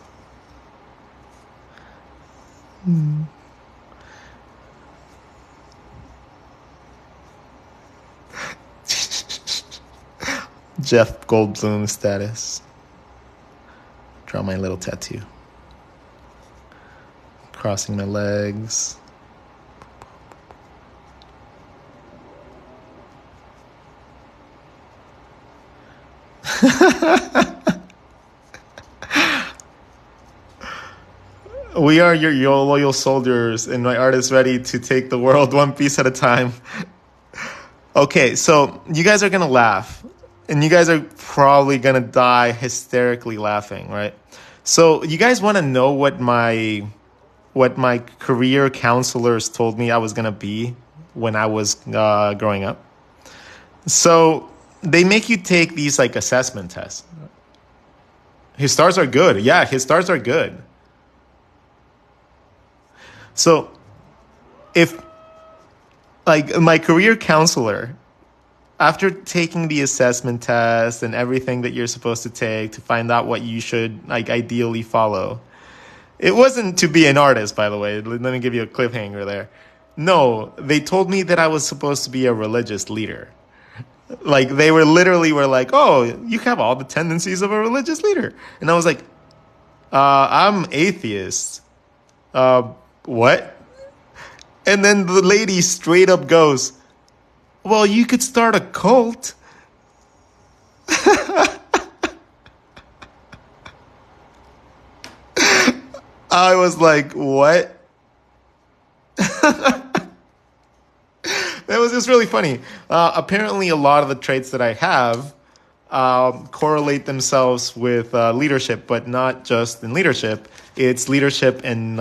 Jeff Goldblum status. Draw my little tattoo. Crossing my legs. We are your loyal soldiers, and my art is ready to take the world one piece at a time. Okay, so you guys are going to laugh, and you guys are probably going to die hysterically laughing, right? So you guys want to know what my career counselors told me I was going to be when I was growing up? So they make you take these like assessment tests. His stars are good. Yeah, his stars are good. So if like my career counselor, after taking the assessment test and everything that you're supposed to take to find out what you should like ideally follow, it wasn't to be an artist, by the way. Let me give you a cliffhanger there. No, they told me that I was supposed to be a religious leader. Like, they were like, oh, you have all the tendencies of a religious leader. And I was like, I'm atheist. What? And then the lady straight up goes, well, you could start a cult. I was like, what? That was just really funny. Apparently, a lot of the traits that I have correlate themselves with leadership, but not just in leadership. It's leadership and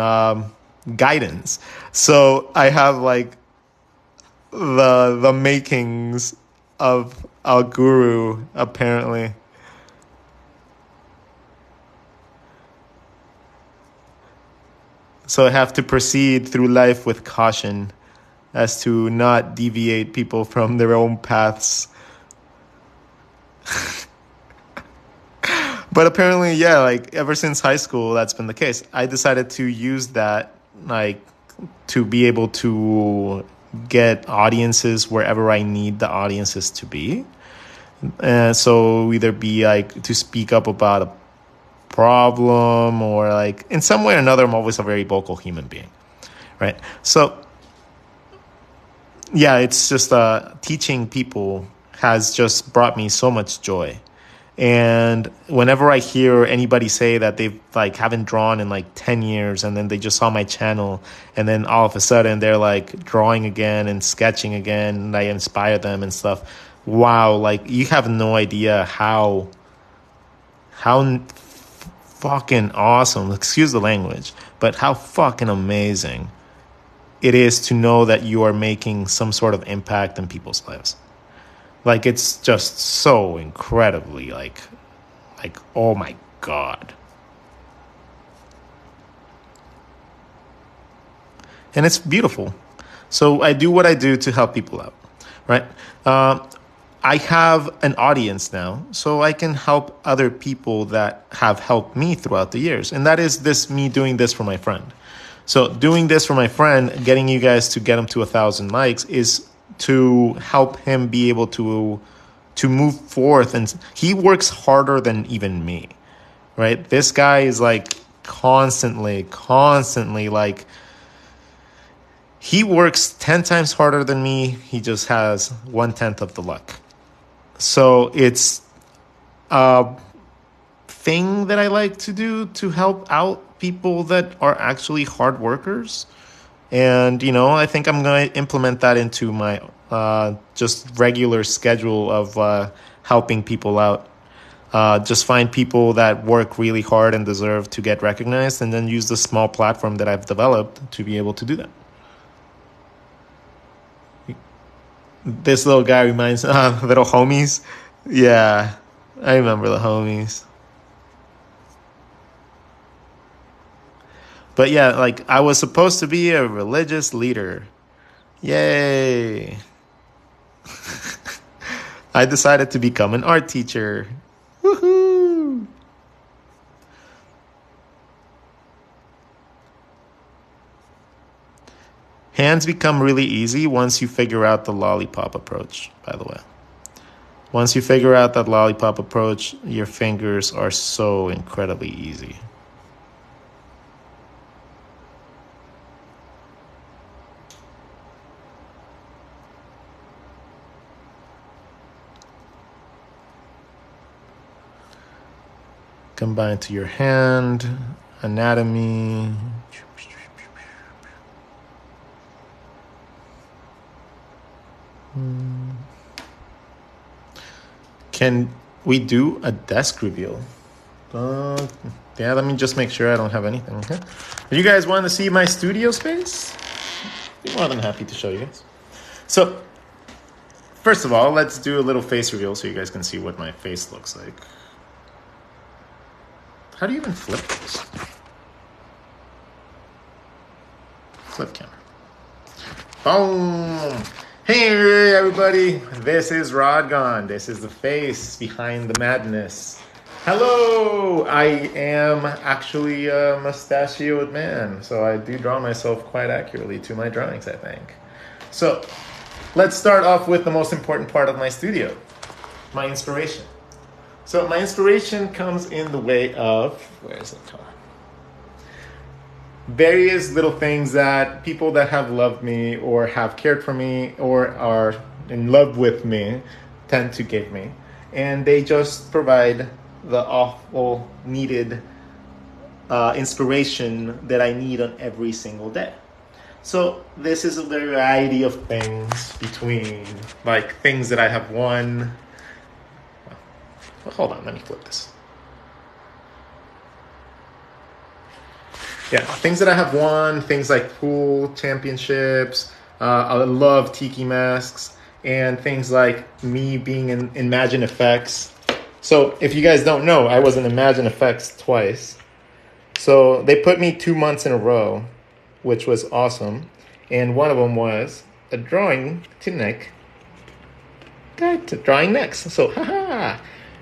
guidance. So I have like the makings of a guru, apparently. So I have to proceed through life with caution as to not deviate people from their own paths. But apparently, yeah, like ever since high school, that's been the case. I decided to use that, like, to be able to get audiences wherever I need the audiences to be. And so either be like to speak up about a problem, or like in some way or another, I'm always a very vocal human being, right? So yeah, it's just teaching people has just brought me so much joy. And whenever I hear anybody say that they've like haven't drawn in like 10 years and then they just saw my channel and then all of a sudden they're like drawing again and sketching again and I inspire them and stuff. Wow, like you have no idea how fucking awesome, excuse the language, but how fucking amazing it is to know that you are making some sort of impact in people's lives. Like, it's just so incredibly, like, oh my God. And it's beautiful. So I do what I do to help people out, right? I have an audience now, so I can help other people that have helped me throughout the years. And that is me doing this for my friend. So doing this for my friend, getting you guys to get him to 1,000 likes is to help him be able to move forth. And he works harder than even me, right? This guy is like constantly like, he works 10 times harder than me. He just has 1/10 of the luck. So it's a thing that I like to do to help out people that are actually hard workers. And, you know, I think I'm going to implement that into my just regular schedule of helping people out. Just find people that work really hard and deserve to get recognized, and then use the small platform that I've developed to be able to do that. This little guy reminds little homies. Yeah, I remember the homies. But yeah, like I was supposed to be a religious leader. Yay. I decided to become an art teacher. Woohoo! Hands become really easy once you figure out the lollipop approach, by the way. Once you figure out that lollipop approach, your fingers are so incredibly easy. Combine to your hand, anatomy. Can we do a desk reveal? Yeah, let me just make sure I don't have anything. Okay. Do you guys want to see my studio space? I'd be more than happy to show you guys. So, first of all, let's do a little face reveal so you guys can see what my face looks like. How do you even flip this? Flip camera. Boom! Hey everybody, this is Rodgon. This is the face behind the madness. Hello! I am actually a mustachioed man, so I do draw myself quite accurately to my drawings, I think. So, let's start off with the most important part of my studio, my inspiration. So my inspiration comes in the way of, where is it going? Various little things that people that have loved me or have cared for me or are in love with me tend to give me. And they just provide the awful needed inspiration that I need on every single day. So this is a variety of things between like things that I have won. Well, hold on, let me flip this. Yeah, things that I have won, things like pool championships. I love tiki masks, and things like me being in Imagine Effects. So if you guys don't know, I was in Imagine Effects twice. So they put me 2 months in a row, which was awesome. And one of them was a drawing to neck. Guide to drawing next. So, haha.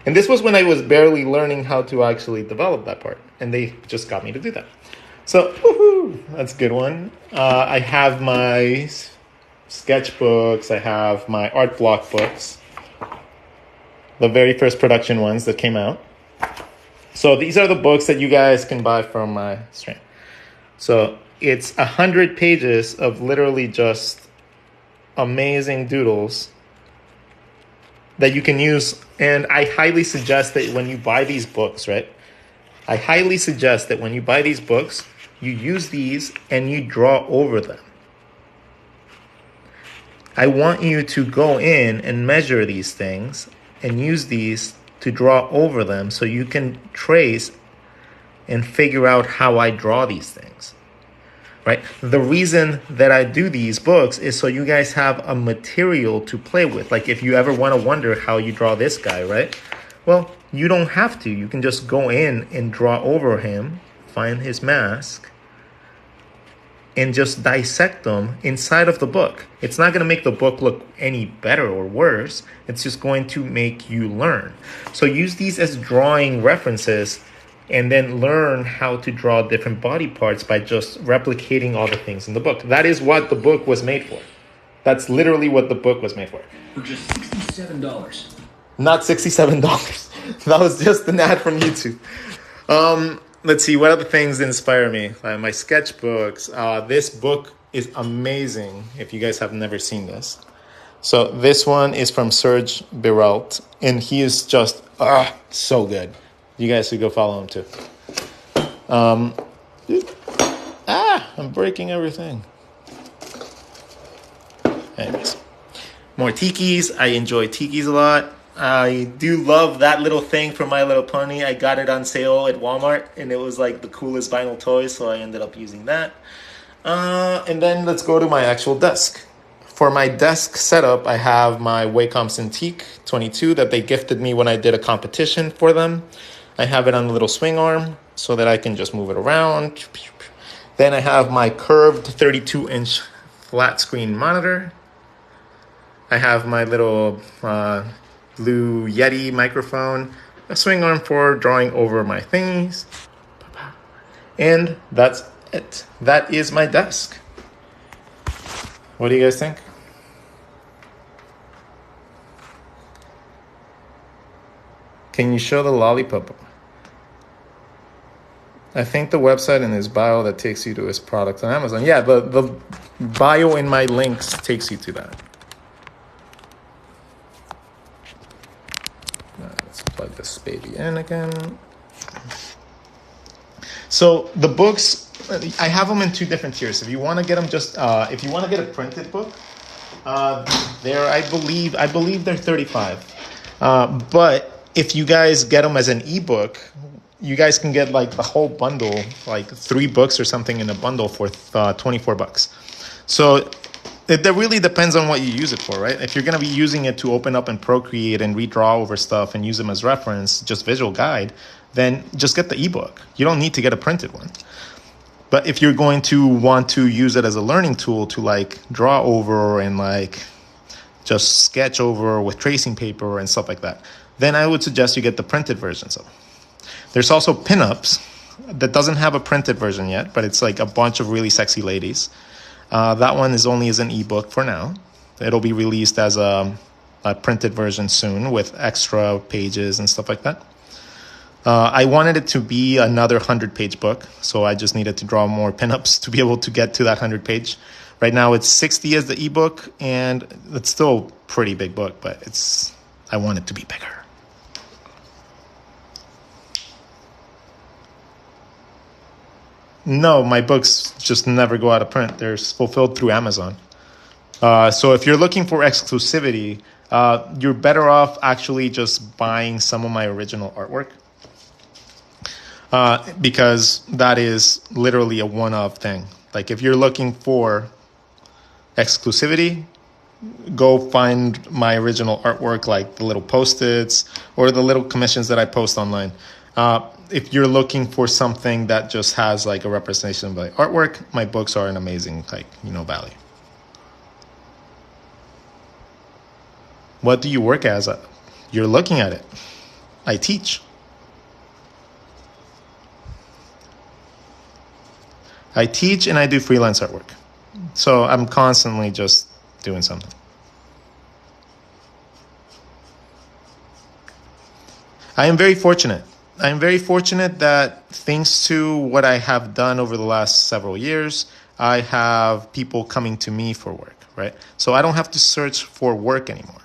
And this was when I was barely learning how to actually develop that part. And they just got me to do that. So, woohoo, that's a good one. I have my sketchbooks. I have my art block books. The very first production ones that came out. So these are the books that you guys can buy from my stream. So it's 100 pages of literally just amazing doodles that you can use. And I highly suggest that when you buy these books, right? I highly suggest that when you buy these books, you use these and you draw over them. I want you to go in and measure these things and use these to draw over them so you can trace and figure out how I draw these things, right? The reason that I do these books is so you guys have a material to play with. Like if you ever want to wonder how you draw this guy, right? Well, you don't have to. You can just go in and draw over him, find his mask, and just dissect them inside of the book. It's not going to make the book look any better or worse. It's just going to make you learn. So use these as drawing references and then learn how to draw different body parts by just replicating all the things in the book. That is what the book was made for. That's literally what the book was made for. For just $67. Not $67. That was just an ad from YouTube. Let's see, what other things inspire me? My sketchbooks. This book is amazing if you guys have never seen this. So this one is from Serge Birault, and he is just so good. You guys should go follow him too. I'm breaking everything. Anyways, more tikis. I enjoy tikis a lot. I do love that little thing from My Little Pony. I got it on sale at Walmart, and it was like the coolest vinyl toy, so I ended up using that. And then let's go to my actual desk. For my desk setup, I have my Wacom Cintiq 22 that they gifted me when I did a competition for them. I have it on a little swing arm so that I can just move it around. Then I have my curved 32-inch flat screen monitor. I have my little Blue Yeti microphone, a swing arm for drawing over my thingies. And that's it. That is my desk. What do you guys think? Can you show the lollipop? I think the website in his bio that takes you to his product on Amazon. Yeah, the bio in my links takes you to that. Let's plug this baby in again. So the books, I have them in two different tiers. If you want to get them if you want to get a printed book, I believe they're $35. But if you guys get them as an ebook, you guys can get like the whole bundle, like 3 books or something in a bundle for $24. So it really depends on what you use it for, right? If you're going to be using it to open up and Procreate and redraw over stuff and use them as reference, just visual guide, then just get the ebook. You don't need to get a printed one. But if you're going to want to use it as a learning tool to like draw over and like just sketch over with tracing paper and stuff like that, then I would suggest you get the printed versions of them. There's also Pinups that doesn't have a printed version yet, but it's like a bunch of really sexy ladies. That one is only as an ebook for now. It'll be released as a printed version soon with extra pages and stuff like that. I wanted it to be another 100-page book, so I just needed to draw more pinups to be able to get to that 100-page. Right now it's 60 as the ebook, and it's still a pretty big book, but I want it to be bigger. No, my books just never go out of print. They're fulfilled through Amazon. So if you're looking for exclusivity, you're better off actually just buying some of my original artwork. Because that is literally a one-off thing. Like if you're looking for exclusivity, go find my original artwork, like the little post-its or the little commissions that I post online. If you're looking for something that just has like a representation of my artwork, my books are an amazing value. What do you work as? You're looking at it. I teach. I teach and I do freelance artwork. So I'm constantly just doing something. I am very fortunate. I'm very fortunate that thanks to what I have done over the last several years, I have people coming to me for work, right? So I don't have to search for work anymore.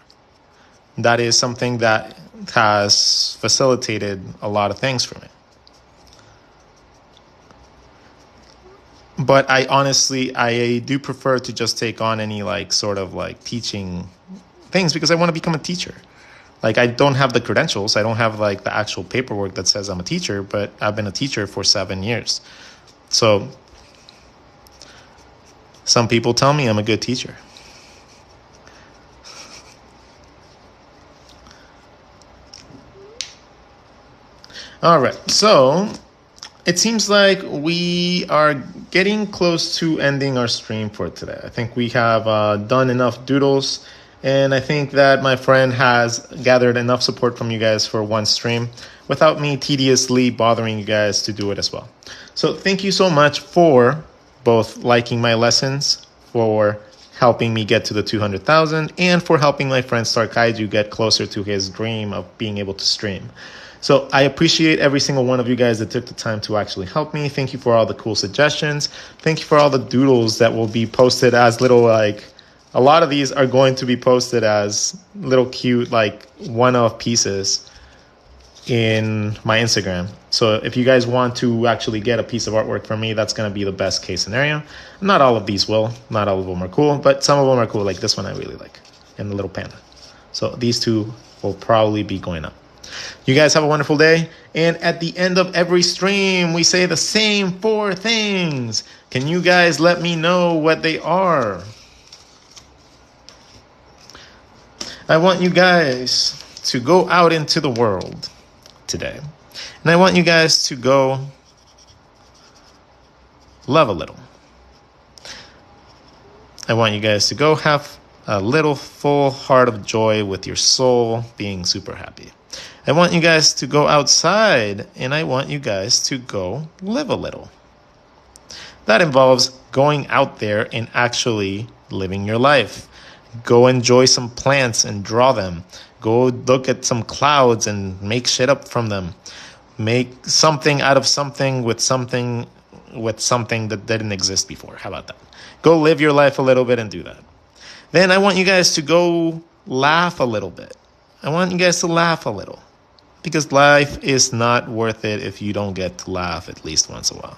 that is something that has facilitated a lot of things for me. But I do prefer to just take on any sort of teaching things because I want to become a teacher. I don't have the credentials. I don't have the actual paperwork that says I'm a teacher, but I've been a teacher for 7 years. So some people tell me I'm a good teacher. All right, so it seems like we are getting close to ending our stream for today. I think we have done enough doodles, and I think that my friend has gathered enough support from you guys for one stream without me tediously bothering you guys to do it as well. So thank you so much for both liking my lessons, for helping me get to the 200,000, and for helping my friend Star Kaiju get closer to his dream of being able to stream. So I appreciate every single one of you guys that took the time to actually help me. Thank you for all the cool suggestions. Thank you for all the doodles that will be posted as little, a lot of these are going to be posted as little cute, one-off pieces in my Instagram. So if you guys want to actually get a piece of artwork from me, that's going to be the best case scenario. Not all of these will. Not all of them are cool, but some of them are cool. Like this one I really like, and the little panda. So these two will probably be going up. You guys have a wonderful day. And at the end of every stream, we say the same 4 things. Can you guys let me know what they are? I want you guys to go out into the world today. And I want you guys to go love a little. I want you guys to go have a little full heart of joy with your soul being super happy. I want you guys to go outside, and I want you guys to go live a little. That involves going out there and actually living your life. Go enjoy some plants and draw them. Go look at some clouds and make shit up from them. Make something out of something with something that didn't exist before. How about that? Go live your life a little bit and do that. Then I want you guys to go laugh a little bit. I want you guys to laugh a little. Because life is not worth it if you don't get to laugh at least once in a while.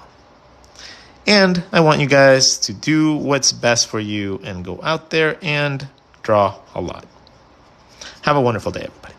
And I want you guys to do what's best for you and go out there and draw a lot. Have a wonderful day, everybody.